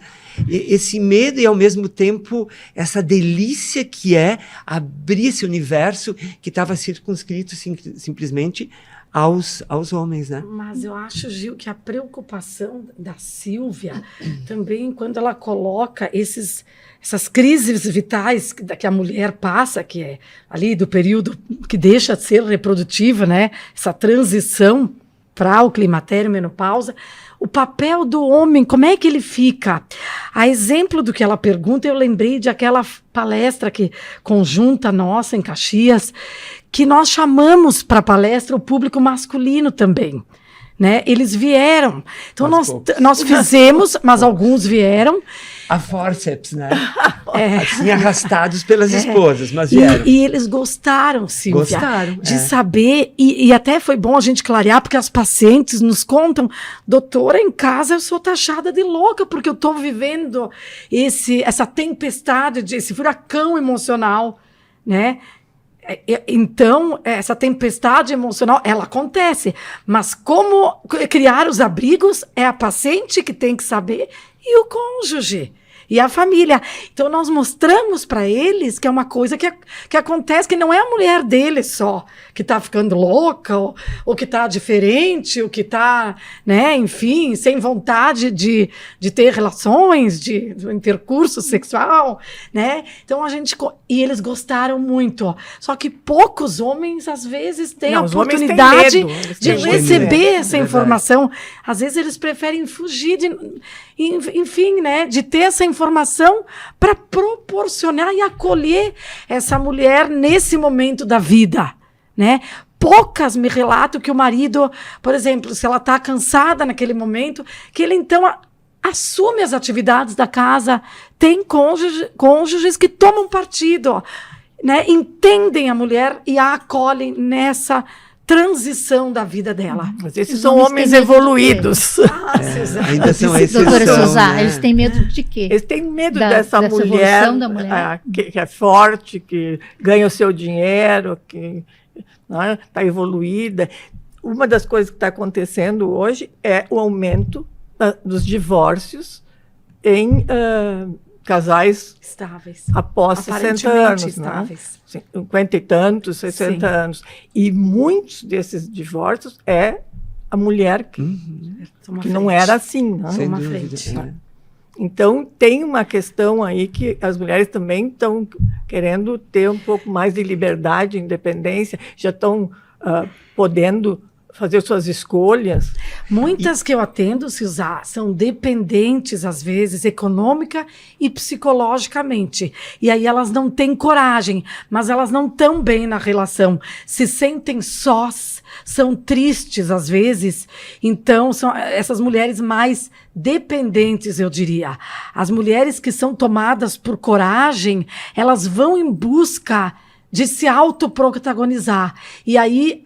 [SPEAKER 4] Esse medo e, ao mesmo tempo, essa delícia que é abrir esse universo que estava circunscrito simplesmente aos homens, né?
[SPEAKER 2] Mas eu acho, Gil, que a preocupação da Sílvia também, quando ela coloca essas crises vitais que a mulher passa, que é ali do período que deixa de ser reprodutiva, né? Essa transição para o climatério, menopausa, o papel do homem, como é que ele fica? A exemplo do que ela pergunta, eu lembrei de aquela palestra conjunta nossa em Caxias, que nós chamamos para a palestra o público masculino também, né? Eles vieram. Então nós fizemos, mas alguns vieram.
[SPEAKER 4] A forceps, né? Assim, arrastados pelas esposas, mas vieram.
[SPEAKER 2] E eles gostaram, Sílvia, de saber, e até foi bom a gente clarear, porque as pacientes nos contam, doutora, em casa eu sou taxada de louca, porque eu estou vivendo essa tempestade, esse furacão emocional, né? Então, essa tempestade emocional, ela acontece, mas como criar os abrigos é a paciente que tem que saber, e o cônjuge. e a família. Então, nós mostramos para eles que é uma coisa que acontece, que não é a mulher deles só, que está ficando louca, ou que está diferente, ou que está, né, enfim, sem vontade de ter relações, de intercurso sexual, né? Então, e eles gostaram muito. Só que poucos homens, às vezes, têm a oportunidade de receber essa informação. Às vezes, eles preferem fugir enfim, né, de ter essa informação para proporcionar e acolher essa mulher nesse momento da vida, né? Poucas me relatam que o marido, por exemplo, se ela está cansada naquele momento, que ele então assume as atividades da casa, tem cônjuges que tomam partido, né? Entendem a mulher e a acolhem nessa transição da vida dela.
[SPEAKER 3] Mas esses são homens evoluídos.
[SPEAKER 4] Ainda são a exceção,
[SPEAKER 1] doutora Suzá,
[SPEAKER 4] né?
[SPEAKER 1] eles têm medo de quê?
[SPEAKER 3] Eles têm medo
[SPEAKER 1] dessa
[SPEAKER 3] mulher,
[SPEAKER 1] evolução da mulher.
[SPEAKER 3] Que é forte, que ganha o seu dinheiro, que está evoluída. Uma das coisas que está acontecendo hoje é o aumento dos divórcios em casais
[SPEAKER 2] estáveis,
[SPEAKER 3] após 60 anos,
[SPEAKER 2] estáveis.
[SPEAKER 3] Né? 50 e tantos, 60 anos. E muitos desses divórcios é a mulher que não era assim. Né?
[SPEAKER 4] Sem
[SPEAKER 2] uma
[SPEAKER 4] dúvida,
[SPEAKER 2] frente.
[SPEAKER 4] né?
[SPEAKER 3] Então, tem uma questão aí que as mulheres também estão querendo ter um pouco mais de liberdade, independência, já estão podendo fazer suas escolhas.
[SPEAKER 2] Muitas que eu atendo, Suzá, são dependentes, às vezes, econômica e psicologicamente. E aí elas não têm coragem, mas elas não estão bem na relação. Se sentem sós, são tristes, às vezes. Então, são essas mulheres mais dependentes, eu diria. As mulheres que são tomadas por coragem, elas vão em busca de se autoprotagonizar. E aí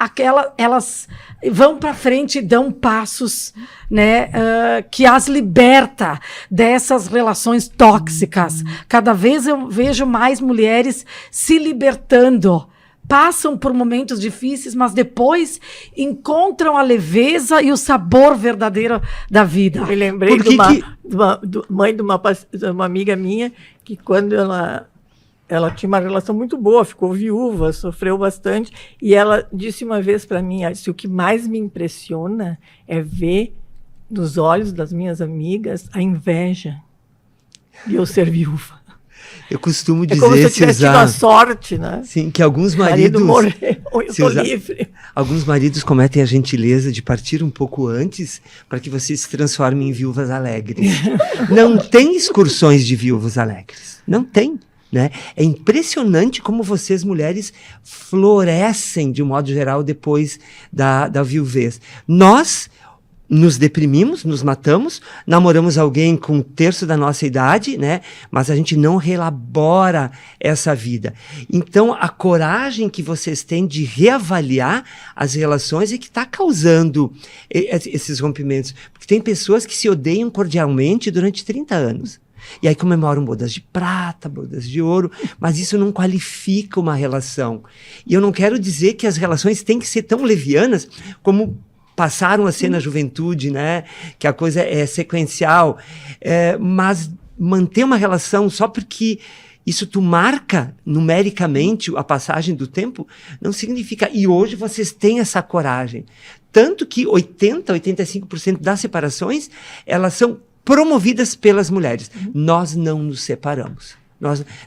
[SPEAKER 2] elas vão para frente e dão passos, né, que as liberta dessas relações tóxicas. Cada vez eu vejo mais mulheres se libertando. Passam por momentos difíceis, mas depois encontram a leveza e o sabor verdadeiro da vida.
[SPEAKER 3] Eu me lembrei de mãe de uma amiga minha, que quando ela tinha uma relação muito boa, ficou viúva, sofreu bastante, e ela disse uma vez para mim, o que mais me impressiona é ver nos olhos das minhas amigas a inveja de eu ser viúva.
[SPEAKER 4] Eu costumo dizer,
[SPEAKER 3] como se eu tivesse tido a sorte, né?
[SPEAKER 4] Sim, que alguns maridos...
[SPEAKER 3] morreu, eu estou livre.
[SPEAKER 4] Alguns maridos cometem a gentileza de partir um pouco antes para que vocês se transformem em viúvas alegres. Não tem excursões de viúvas alegres. Não tem. Né? É impressionante como vocês, mulheres, florescem, de um modo geral, depois da viuvez. Nós nos deprimimos, nos matamos, namoramos alguém com um terço da nossa idade, né? Mas a gente não relabora essa vida. Então, a coragem que vocês têm de reavaliar as relações é que está causando esses rompimentos. Porque tem pessoas que se odeiam cordialmente durante 30 anos. E aí comemoram bodas de prata, bodas de ouro, mas isso não qualifica uma relação. E eu não quero dizer que as relações têm que ser tão levianas como passaram a ser na juventude, né? Que a coisa é sequencial. Mas manter uma relação só porque isso tu marca numericamente a passagem do tempo, não significa. E hoje vocês têm essa coragem. Tanto que 85% das separações, elas são promovidas pelas mulheres. Nós não nos separamos.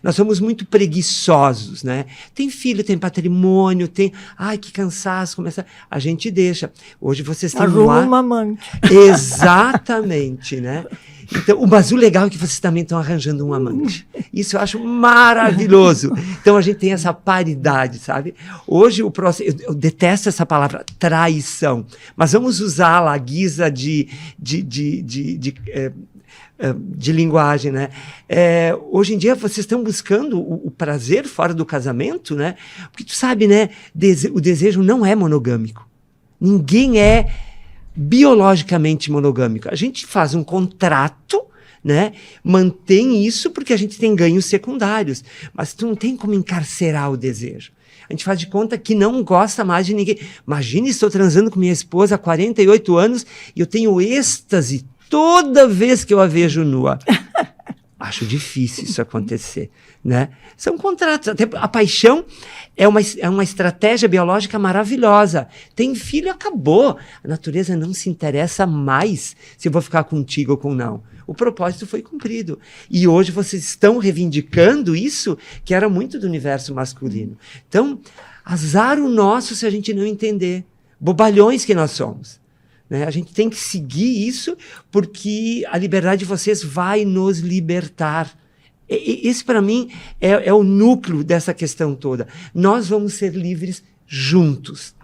[SPEAKER 4] Nós somos muito preguiçosos, né? Tem filho, tem patrimônio, tem... Ai, que cansaço, começa... A gente deixa. Hoje vocês têm
[SPEAKER 3] uma amante.
[SPEAKER 4] Exatamente, né? Então, mas o legal é que vocês também estão arranjando um amante. Isso eu acho maravilhoso. Então, a gente tem essa paridade, sabe? Hoje, eu detesto essa palavra, traição. Mas vamos usá-la à guisa de linguagem, né? Hoje em dia, vocês estão buscando o prazer fora do casamento, né? Porque tu sabe, né? O desejo não é monogâmico. Ninguém é biologicamente monogâmico. A gente faz um contrato, né? Mantém isso porque a gente tem ganhos secundários. Mas tu não tem como encarcerar o desejo. A gente faz de conta que não gosta mais de ninguém. Imagina, estou transando com minha esposa há 48 anos e eu tenho êxtase toda vez que eu a vejo nua. Acho difícil isso acontecer, né? São contratos. Até a paixão é uma estratégia biológica maravilhosa. Tem filho, acabou. A natureza não se interessa mais se eu vou ficar contigo ou com não. O propósito foi cumprido. E hoje vocês estão reivindicando isso, que era muito do universo masculino. Então, azar o nosso se a gente não entender. Bobalhões que nós somos. Né? A gente tem que seguir isso, porque a liberdade de vocês vai nos libertar. Esse, para mim, é o núcleo dessa questão toda. Nós vamos ser livres juntos.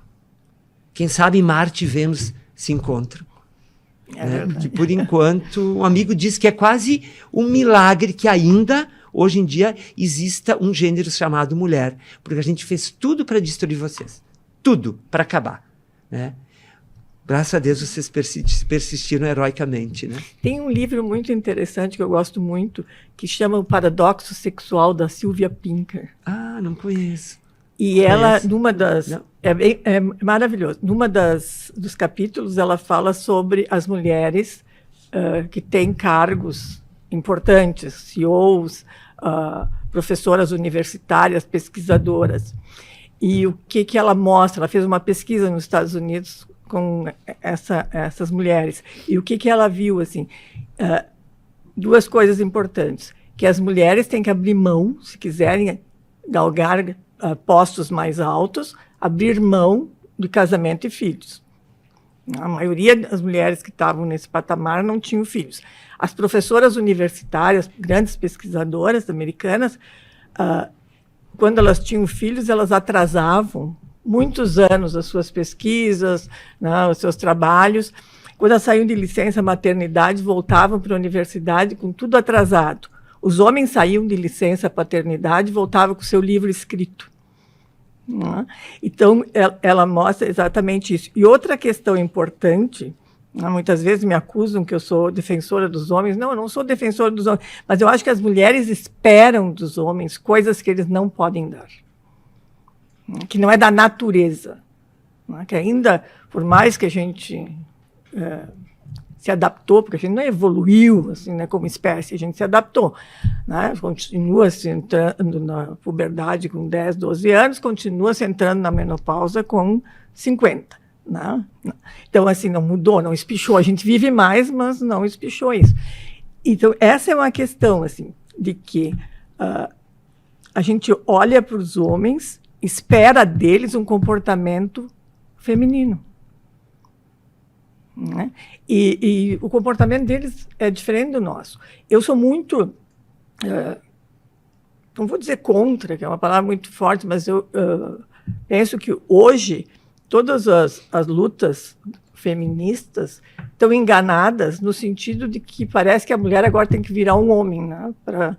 [SPEAKER 4] Quem sabe Marte e Vênus se encontram. Né? Que, por enquanto, um amigo diz que é quase um milagre que ainda, hoje em dia, exista um gênero chamado mulher. Porque a gente fez tudo para destruir vocês. Tudo para acabar. Né? Graças a Deus vocês persistiram heroicamente, né?
[SPEAKER 3] Tem um livro muito interessante que eu gosto muito, que chama O Paradoxo Sexual, da Sylvia Pinker.
[SPEAKER 4] Ah, não conheço.
[SPEAKER 3] E ela, numa das... É maravilhoso. Numa dos capítulos, ela fala sobre as mulheres que têm cargos importantes, CEOs, professoras universitárias, pesquisadoras. E o que ela mostra? Ela fez uma pesquisa nos Estados Unidos com essas mulheres. E o que ela viu? Assim, duas coisas importantes. Que as mulheres têm que abrir mão, se quiserem galgar postos mais altos, abrir mão de casamento e filhos. A maioria das mulheres que estavam nesse patamar não tinham filhos. As professoras universitárias, grandes pesquisadoras americanas, quando elas tinham filhos, elas atrasavam muitos anos as suas pesquisas, né, os seus trabalhos. Quando elas saíam de licença maternidade, voltavam para a universidade com tudo atrasado. Os homens saíam de licença paternidade e voltavam com o seu livro escrito. Né? Então, ela mostra exatamente isso. E outra questão importante, né, muitas vezes me acusam que eu sou defensora dos homens. Não, eu não sou defensora dos homens, mas eu acho que as mulheres esperam dos homens coisas que eles não podem dar. Que não é da natureza, né? Que ainda, por mais que a gente se adaptou, porque a gente não evoluiu assim, né, como espécie, a gente se adaptou. Né? Continua se entrando na puberdade com 10, 12 anos, continua se entrando na menopausa com 50. Né? Então, assim, não mudou, não espichou. A gente vive mais, mas não espichou isso. Então, essa é uma questão assim, de que a gente olha para os homens, espera deles um comportamento feminino. Né? E o comportamento deles é diferente do nosso. Eu sou muito, não vou dizer contra, que é uma palavra muito forte, mas eu penso que hoje todas as lutas feministas estão enganadas no sentido de que parece que a mulher agora tem que virar um homem, né, para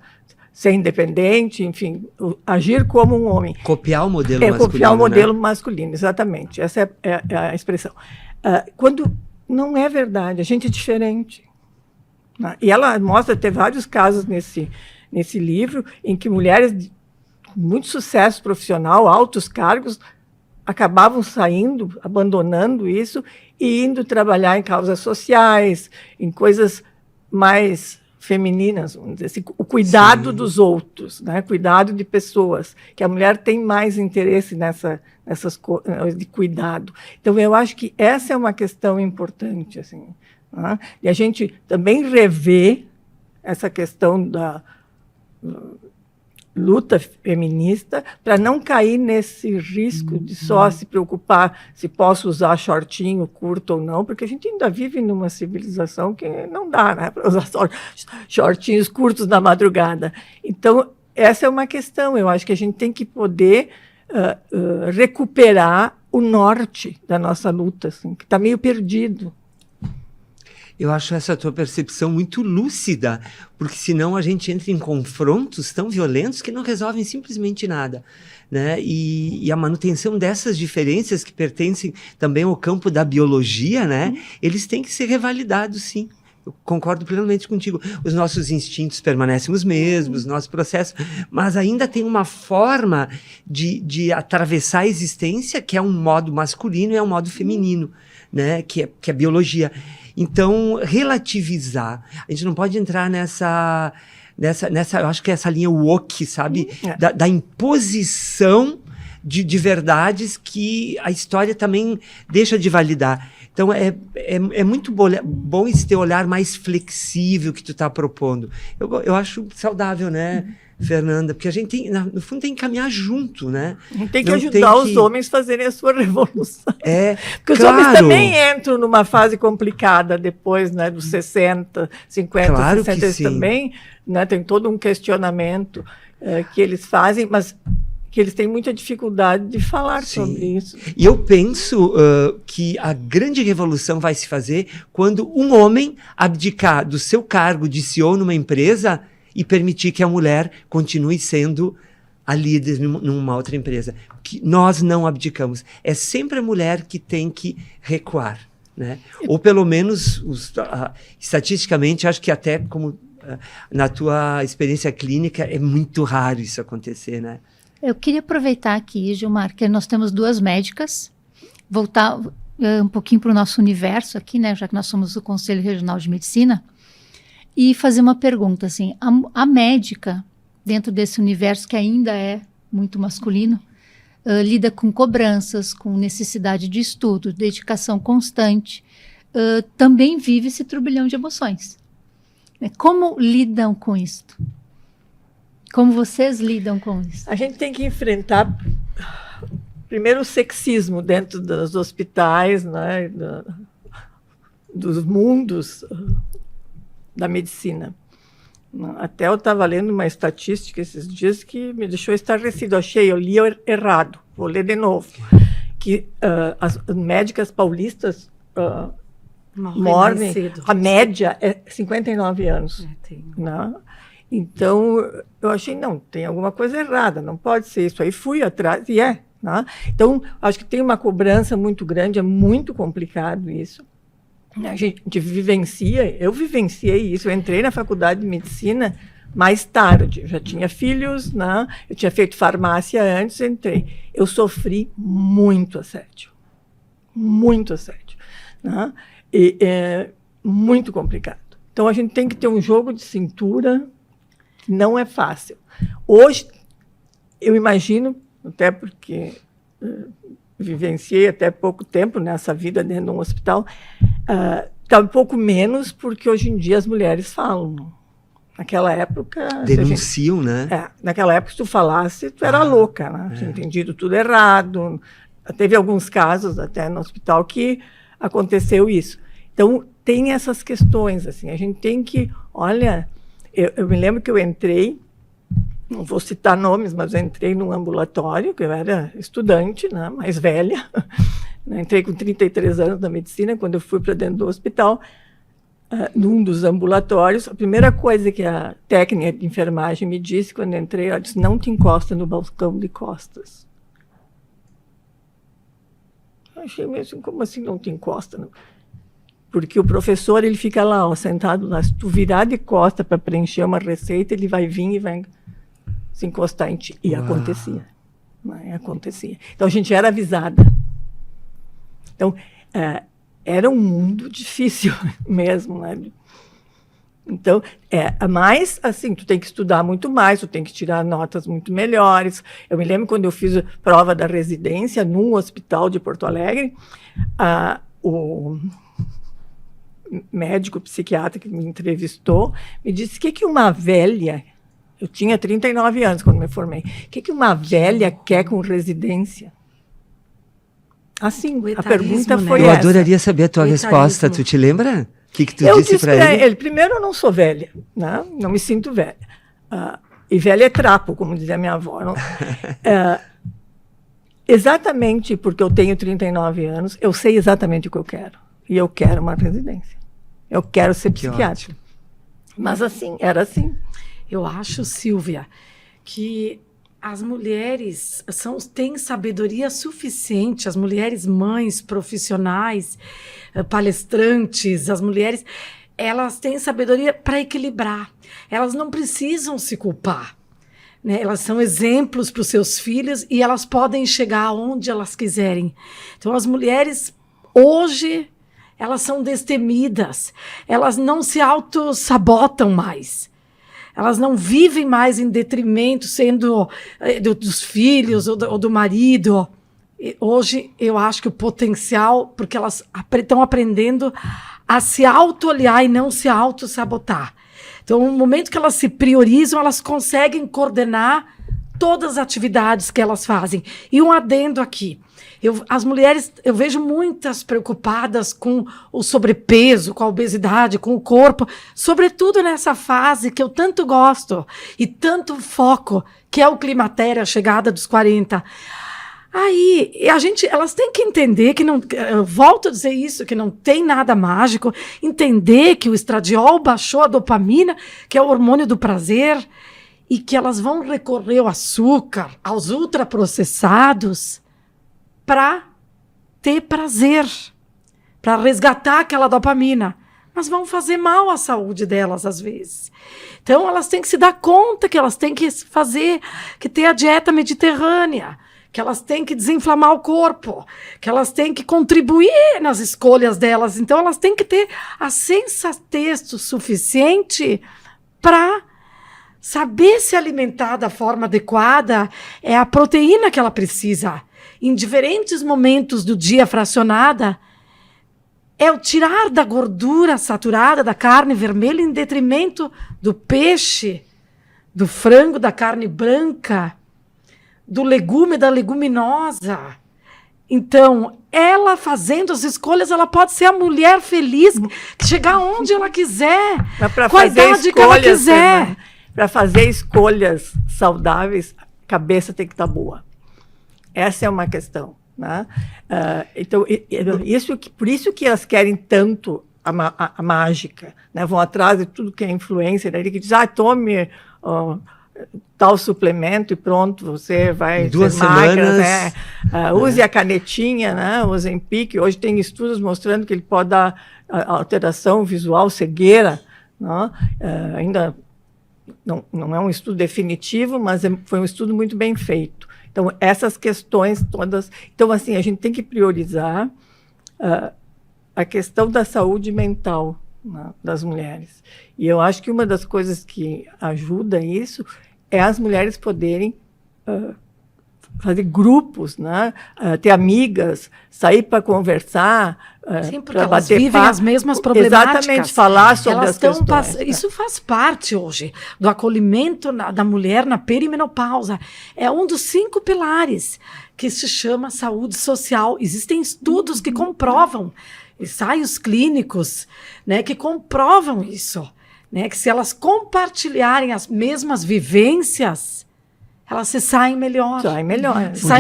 [SPEAKER 3] ser independente, enfim, agir como um homem.
[SPEAKER 4] Copiar o modelo masculino.
[SPEAKER 3] Copiar o modelo,
[SPEAKER 4] né?
[SPEAKER 3] Masculino, exatamente. Essa é a expressão. Quando não é verdade, a gente é diferente. Né? E ela mostra ter vários casos nesse livro em que mulheres com muito sucesso profissional, altos cargos, acabavam saindo, abandonando isso e indo trabalhar em causas sociais, em coisas mais femininas, vamos dizer assim, o cuidado Sim. dos outros, né? Cuidado de pessoas, que a mulher tem mais interesse nessas coisas de cuidado. Então, eu acho que essa é uma questão importante, assim, né? E a gente também rever essa questão da luta feminista para não cair nesse risco de só se preocupar se posso usar shortinho curto ou não, porque a gente ainda vive numa civilização que não dá, né, para usar shortinhos curtos na madrugada. Então, essa é uma questão. Eu acho que a gente tem que poder recuperar o norte da nossa luta, assim, que está meio perdido.
[SPEAKER 4] Eu acho essa tua percepção muito lúcida, porque senão a gente entra em confrontos tão violentos que não resolvem simplesmente nada. Né? E a manutenção dessas diferenças que pertencem também ao campo da biologia, né? Eles têm que ser revalidados, sim. Eu concordo plenamente contigo. Os nossos instintos permanecem os mesmos, nosso processo, mas ainda tem uma forma de atravessar a existência que é um modo masculino e é um modo feminino, né? Que é biologia. Então, relativizar. A gente não pode entrar eu acho que é essa linha woke, sabe? Da imposição de verdades que a história também deixa de validar. Então, é muito bom esse teu olhar mais flexível que tu está propondo. Eu acho saudável, né, Fernanda? Porque a gente tem, no fundo, tem que caminhar junto, né?
[SPEAKER 3] A gente tem que ajudar os homens a fazerem a sua revolução. Porque
[SPEAKER 4] claro.
[SPEAKER 3] Os homens também entram numa fase complicada depois, né, dos 60, 50,
[SPEAKER 4] claro
[SPEAKER 3] 60, eles
[SPEAKER 4] sim.
[SPEAKER 3] também, né, tem todo um questionamento que eles fazem, mas que eles têm muita dificuldade de falar sobre isso.
[SPEAKER 4] E eu penso que a grande revolução vai se fazer quando um homem abdicar do seu cargo de CEO numa empresa e permitir que a mulher continue sendo a líder numa outra empresa. Que nós não abdicamos. É sempre a mulher que tem que recuar, né? Ou pelo menos, estatisticamente, acho que até como na tua experiência clínica, é muito raro isso acontecer, né?
[SPEAKER 1] Eu queria aproveitar aqui, Gilmar, que nós temos duas médicas, voltar um pouquinho para o nosso universo aqui, né, já que nós somos o Conselho Regional de Medicina, e fazer uma pergunta, assim, a médica, dentro desse universo que ainda é muito masculino, lida com cobranças, com necessidade de estudo, dedicação constante, também vive esse turbilhão de emoções. Como lidam com isso? Como vocês lidam com isso?
[SPEAKER 3] A gente tem que enfrentar, primeiro, o sexismo dentro dos hospitais, né, dos mundos da medicina. Até eu estava lendo uma estatística esses dias que me deixou estarrecido. Eu li errado, vou ler de novo. Que as médicas paulistas morrem, a média é 59 anos. Né? Então, eu achei, não, tem alguma coisa errada, não pode ser isso. Aí fui atrás, e é. Né? Então, acho que tem uma cobrança muito grande, é muito complicado isso. A gente eu vivenciei isso, eu entrei na faculdade de medicina mais tarde, eu já tinha filhos, né? Eu tinha feito farmácia antes, entrei. Eu sofri muito assédio, né? E é muito complicado. Então, a gente tem que ter um jogo de cintura. Não é fácil. Hoje, eu imagino, até porque vivenciei até pouco tempo nessa vida dentro de um hospital, está um pouco menos, porque hoje em dia as mulheres falam. Naquela época...
[SPEAKER 4] Denunciam, né?
[SPEAKER 3] Naquela época, se tu falasse, tu era louca, né? Tinha entendido tudo errado. Teve alguns casos até no hospital que aconteceu isso. Então, tem essas questões, assim. A gente tem que... Olha... Eu me lembro que eu entrei, não vou citar nomes, mas eu entrei num ambulatório, que eu era estudante, né, mais velha. Entrei com 33 anos na medicina, quando eu fui para dentro do hospital, num dos ambulatórios. A primeira coisa que a técnica de enfermagem me disse quando eu entrei, ela disse, não te encosta no balcão de costas. Eu achei mesmo, como assim não te encosta? Não? Porque o professor, ele fica lá, ó, sentado lá. Se tu virar de costa para preencher uma receita, ele vai vir e vai se encostar em ti. E acontecia. Acontecia. Então, a gente era avisada. Então, era um mundo difícil mesmo, né? Então, mas, assim, tu tem que estudar muito mais, tu tem que tirar notas muito melhores. Eu me lembro quando eu fiz a prova da residência num hospital de Porto Alegre, o médico psiquiatra que me entrevistou me disse que uma velha, eu tinha 39 anos quando me formei, o que uma velha quer com residência? Assim, a pergunta foi essa.
[SPEAKER 4] Eu adoraria saber a tua resposta, tu te lembra? O que tu disse para ele?
[SPEAKER 3] Primeiro, eu não sou velha, né? Não me sinto velha. E velha é trapo, como dizia minha avó. Não? Exatamente porque eu tenho 39 anos, eu sei exatamente o que eu quero. E eu quero uma residência. Eu quero ser psiquiatra. Mas assim, era assim.
[SPEAKER 2] Eu acho, Silvia, que as mulheres têm sabedoria suficiente, as mulheres mães, profissionais, palestrantes, as mulheres, elas têm sabedoria para equilibrar. Elas não precisam se culpar. Né? Elas são exemplos para os seus filhos e elas podem chegar aonde elas quiserem. Então, as mulheres, hoje, elas são destemidas, elas não se auto-sabotam mais. elas não vivem mais em detrimento, sendo dos filhos ou do marido. E hoje, eu acho que o potencial, porque elas estão aprendendo a se auto-olhar e não se auto-sabotar. Então, no momento que elas se priorizam, elas conseguem coordenar todas as atividades que elas fazem. E um adendo aqui. As mulheres, eu vejo muitas preocupadas com o sobrepeso, com a obesidade, com o corpo, sobretudo nessa fase que eu tanto gosto e tanto foco, que é o climatério, a chegada dos 40. Aí, elas têm que entender que não, eu volto a dizer isso, que não tem nada mágico, entender que o estradiol baixou a dopamina, que é o hormônio do prazer, e que elas vão recorrer ao açúcar, aos ultraprocessados, para ter prazer, para resgatar aquela dopamina. Mas vão fazer mal à saúde delas, às vezes. Então, elas têm que se dar conta que elas têm que ter a dieta mediterrânea, que elas têm que desinflamar o corpo, que elas têm que contribuir nas escolhas delas. Então, elas têm que ter a sensatez suficiente para saber se alimentar da forma adequada, é a proteína que ela precisa. Em diferentes momentos do dia fracionada, é o tirar da gordura saturada da carne vermelha em detrimento do peixe, do frango, da carne branca, do legume, da leguminosa. Então, ela fazendo as escolhas, ela pode ser a mulher feliz, chegar onde ela quiser, com a idade que ela quiser.
[SPEAKER 3] Para fazer escolhas saudáveis, a cabeça tem que estar boa. Essa é uma questão. Né? Então, por isso que elas querem tanto a mágica. Né? Vão atrás de tudo que é influencer, que diz, tome tal suplemento e pronto, você vai
[SPEAKER 4] ser
[SPEAKER 3] magra. Né? Use a canetinha, né? O Ozempic. Hoje tem estudos mostrando que ele pode dar alteração visual, cegueira. Né? Ainda não é um estudo definitivo, mas foi um estudo muito bem feito. Então, essas questões todas... Então, assim, a gente tem que priorizar a questão da saúde mental, né, das mulheres. E eu acho que uma das coisas que ajuda isso é as mulheres poderem fazer grupos, né, ter amigas, sair para conversar,
[SPEAKER 2] sim, porque elas vivem as mesmas problemáticas.
[SPEAKER 3] Exatamente, falar sobre as questões.
[SPEAKER 2] Isso faz parte hoje do acolhimento da mulher na perimenopausa. É um dos 5 pilares que se chama saúde social. Existem estudos que comprovam, ensaios clínicos, né, que comprovam isso. Né, que se elas compartilharem as mesmas vivências, elas se saem melhor. Saem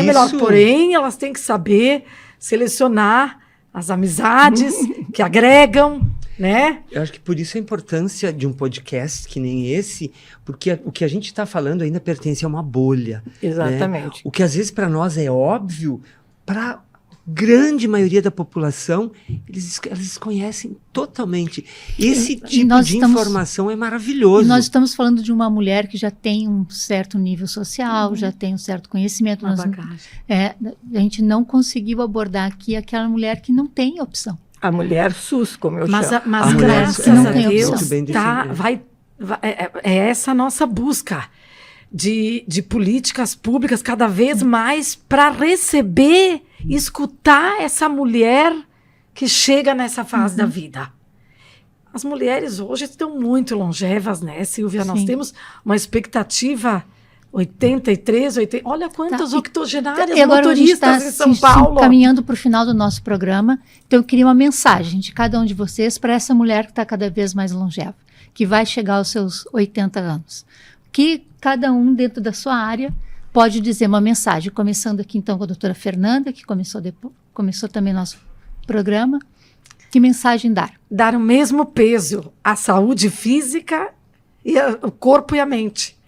[SPEAKER 2] melhor, porém, elas têm que saber selecionar as amizades que agregam, né?
[SPEAKER 4] Eu acho que por isso a importância de um podcast que nem esse, porque o que a gente está falando ainda pertence a uma bolha.
[SPEAKER 3] Exatamente.
[SPEAKER 4] Né? O que às vezes para nós é óbvio, para grande maioria da população, eles desconhecem totalmente. Esse tipo de informação é maravilhoso.
[SPEAKER 1] E nós estamos falando de uma mulher que já tem um certo nível social, já tem um certo conhecimento. A gente não conseguiu abordar aqui aquela mulher que não tem opção.
[SPEAKER 3] A mulher SUS, como eu chamo.
[SPEAKER 2] Mas graças a Deus, é essa a nossa busca de políticas públicas cada vez mais para receber, escutar essa mulher que chega nessa fase da vida. As mulheres hoje estão muito longevas, né, Silvia? Sim. Nós temos uma expectativa 83, 80... Olha quantas octogenárias motoristas em São Paulo.
[SPEAKER 1] Caminhando para o final do nosso programa, então eu queria uma mensagem de cada um de vocês para essa mulher que está cada vez mais longeva, que vai chegar aos seus 80 anos. Que cada um, dentro da sua área, pode dizer uma mensagem. Começando aqui, então, com a doutora Fernanda, que começou também nosso programa. Que mensagem dar?
[SPEAKER 2] Dar o mesmo peso à saúde física, e o corpo e a mente.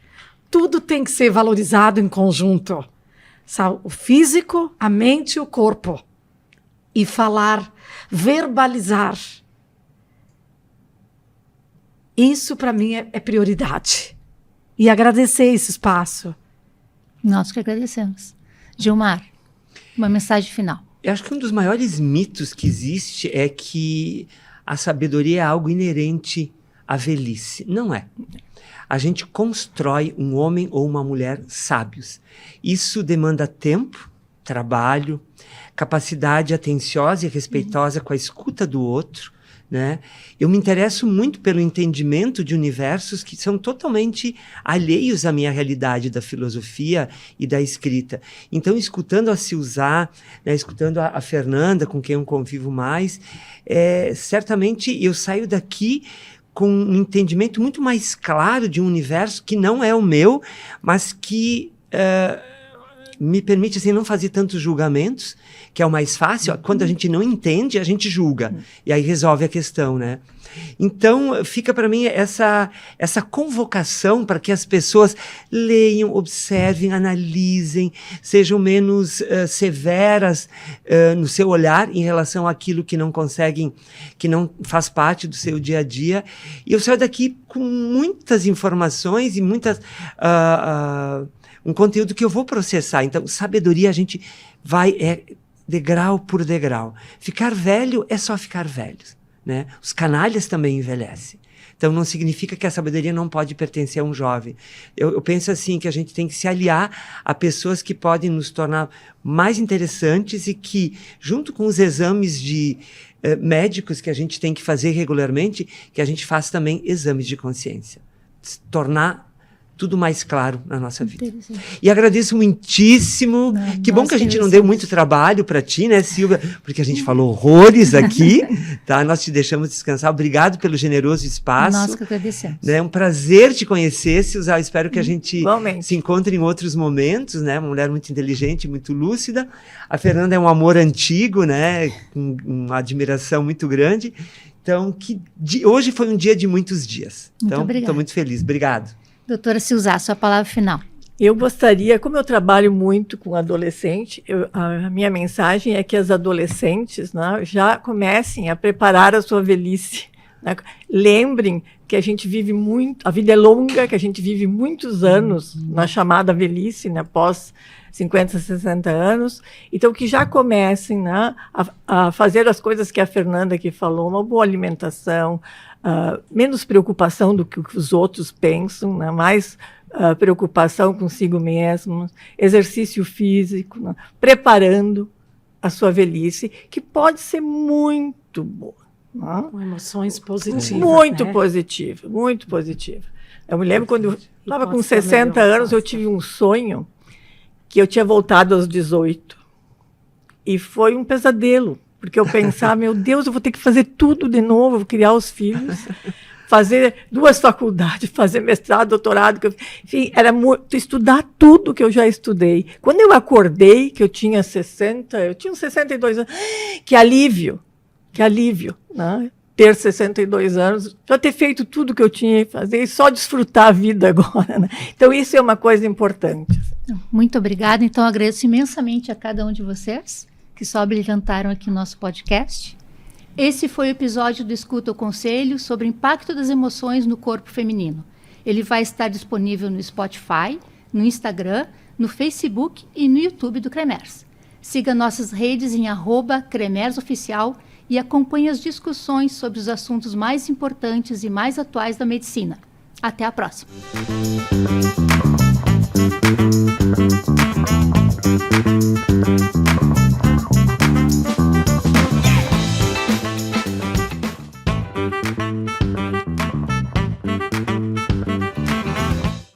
[SPEAKER 2] Tudo tem que ser valorizado em conjunto. O físico, a mente e o corpo. E falar, verbalizar. Isso, para mim, é prioridade. E agradecer esse espaço.
[SPEAKER 1] Nós que agradecemos. Gilmar, uma mensagem final.
[SPEAKER 4] Eu acho que um dos maiores mitos que existe é que a sabedoria é algo inerente à velhice. Não é. a gente constrói um homem ou uma mulher sábios. Isso demanda tempo, trabalho, capacidade atenciosa e respeitosa com a escuta do outro, né? Eu me interesso muito pelo entendimento de universos que são totalmente alheios à minha realidade da filosofia e da escrita. Então, escutando a Silzá, né, escutando a Fernanda, com quem eu convivo mais, certamente eu saio daqui com um entendimento muito mais claro de um universo que não é o meu, mas que me permite assim, não fazer tantos julgamentos, que é o mais fácil. Quando a gente não entende, a gente julga. E aí resolve a questão, né? Então, fica para mim essa convocação para que as pessoas leiam, observem, analisem, sejam menos severas no seu olhar em relação àquilo que não conseguem, que não faz parte do seu dia a dia. E eu saio daqui com muitas informações e um conteúdo que eu vou processar. Então, sabedoria a gente vai degrau por degrau. Ficar velho é só ficar velho, né? Os canalhas também envelhecem. Então, não significa que a sabedoria não pode pertencer a um jovem. Eu penso assim, que a gente tem que se aliar a pessoas que podem nos tornar mais interessantes e que, junto com os exames de médicos que a gente tem que fazer regularmente, que a gente faça também exames de consciência. Tornar tudo mais claro na nossa vida. E agradeço muitíssimo. Que bom que a gente não deu muito trabalho para ti, né, Silvia? Porque a gente falou horrores aqui, tá? Nós te deixamos descansar. Obrigado pelo generoso espaço.
[SPEAKER 1] Nós que agradecemos.
[SPEAKER 4] É um prazer te conhecer, Silvia. Espero que a gente se encontre em outros momentos, né? Uma mulher muito inteligente, muito lúcida. A Fernanda é um amor antigo, né? Com uma admiração muito grande. Então, hoje foi um dia de muitos dias. Então, estou muito feliz. Obrigado.
[SPEAKER 1] Doutora Silzá, sua palavra final.
[SPEAKER 3] Eu gostaria, como eu trabalho muito com adolescente, a minha mensagem é que as adolescentes, né, já comecem a preparar a sua velhice. Né? Lembrem que a gente vive muito, a vida é longa, que a gente vive muitos anos na chamada velhice, né, pós 50, 60 anos. Então, que já comecem, né, a fazer as coisas que a Fernanda aqui falou, uma boa alimentação, menos preocupação do que os outros pensam, né? Mais preocupação consigo mesmo, exercício físico, né? Preparando a sua velhice, que pode ser muito boa. Né?
[SPEAKER 2] Com emoções positivas.
[SPEAKER 3] Muito
[SPEAKER 2] né?
[SPEAKER 3] positiva, muito positiva. Eu me lembro quando eu estava com 60 anos, eu tive um sonho que eu tinha voltado aos 18. E foi um pesadelo. Porque eu pensava, meu Deus, eu vou ter que fazer tudo de novo, vou criar os filhos, fazer 2 faculdades, fazer mestrado, doutorado. Enfim, era estudar tudo que eu já estudei. Quando eu acordei, que eu tinha 62 anos, que alívio, né? Ter 62 anos, já ter feito tudo que eu tinha que fazer e só desfrutar a vida agora. Né? Então, isso é uma coisa importante.
[SPEAKER 1] Muito obrigada. Então, agradeço imensamente a cada um de vocês que só brilhantaram aqui no nosso podcast. Esse foi o episódio do Escuta o Conselho sobre o impacto das emoções no corpo feminino. Ele vai estar disponível no Spotify, no Instagram, no Facebook e no YouTube do Cremers. Siga nossas redes em @CremersOficial e acompanhe as discussões sobre os assuntos mais importantes e mais atuais da medicina. Até a próxima!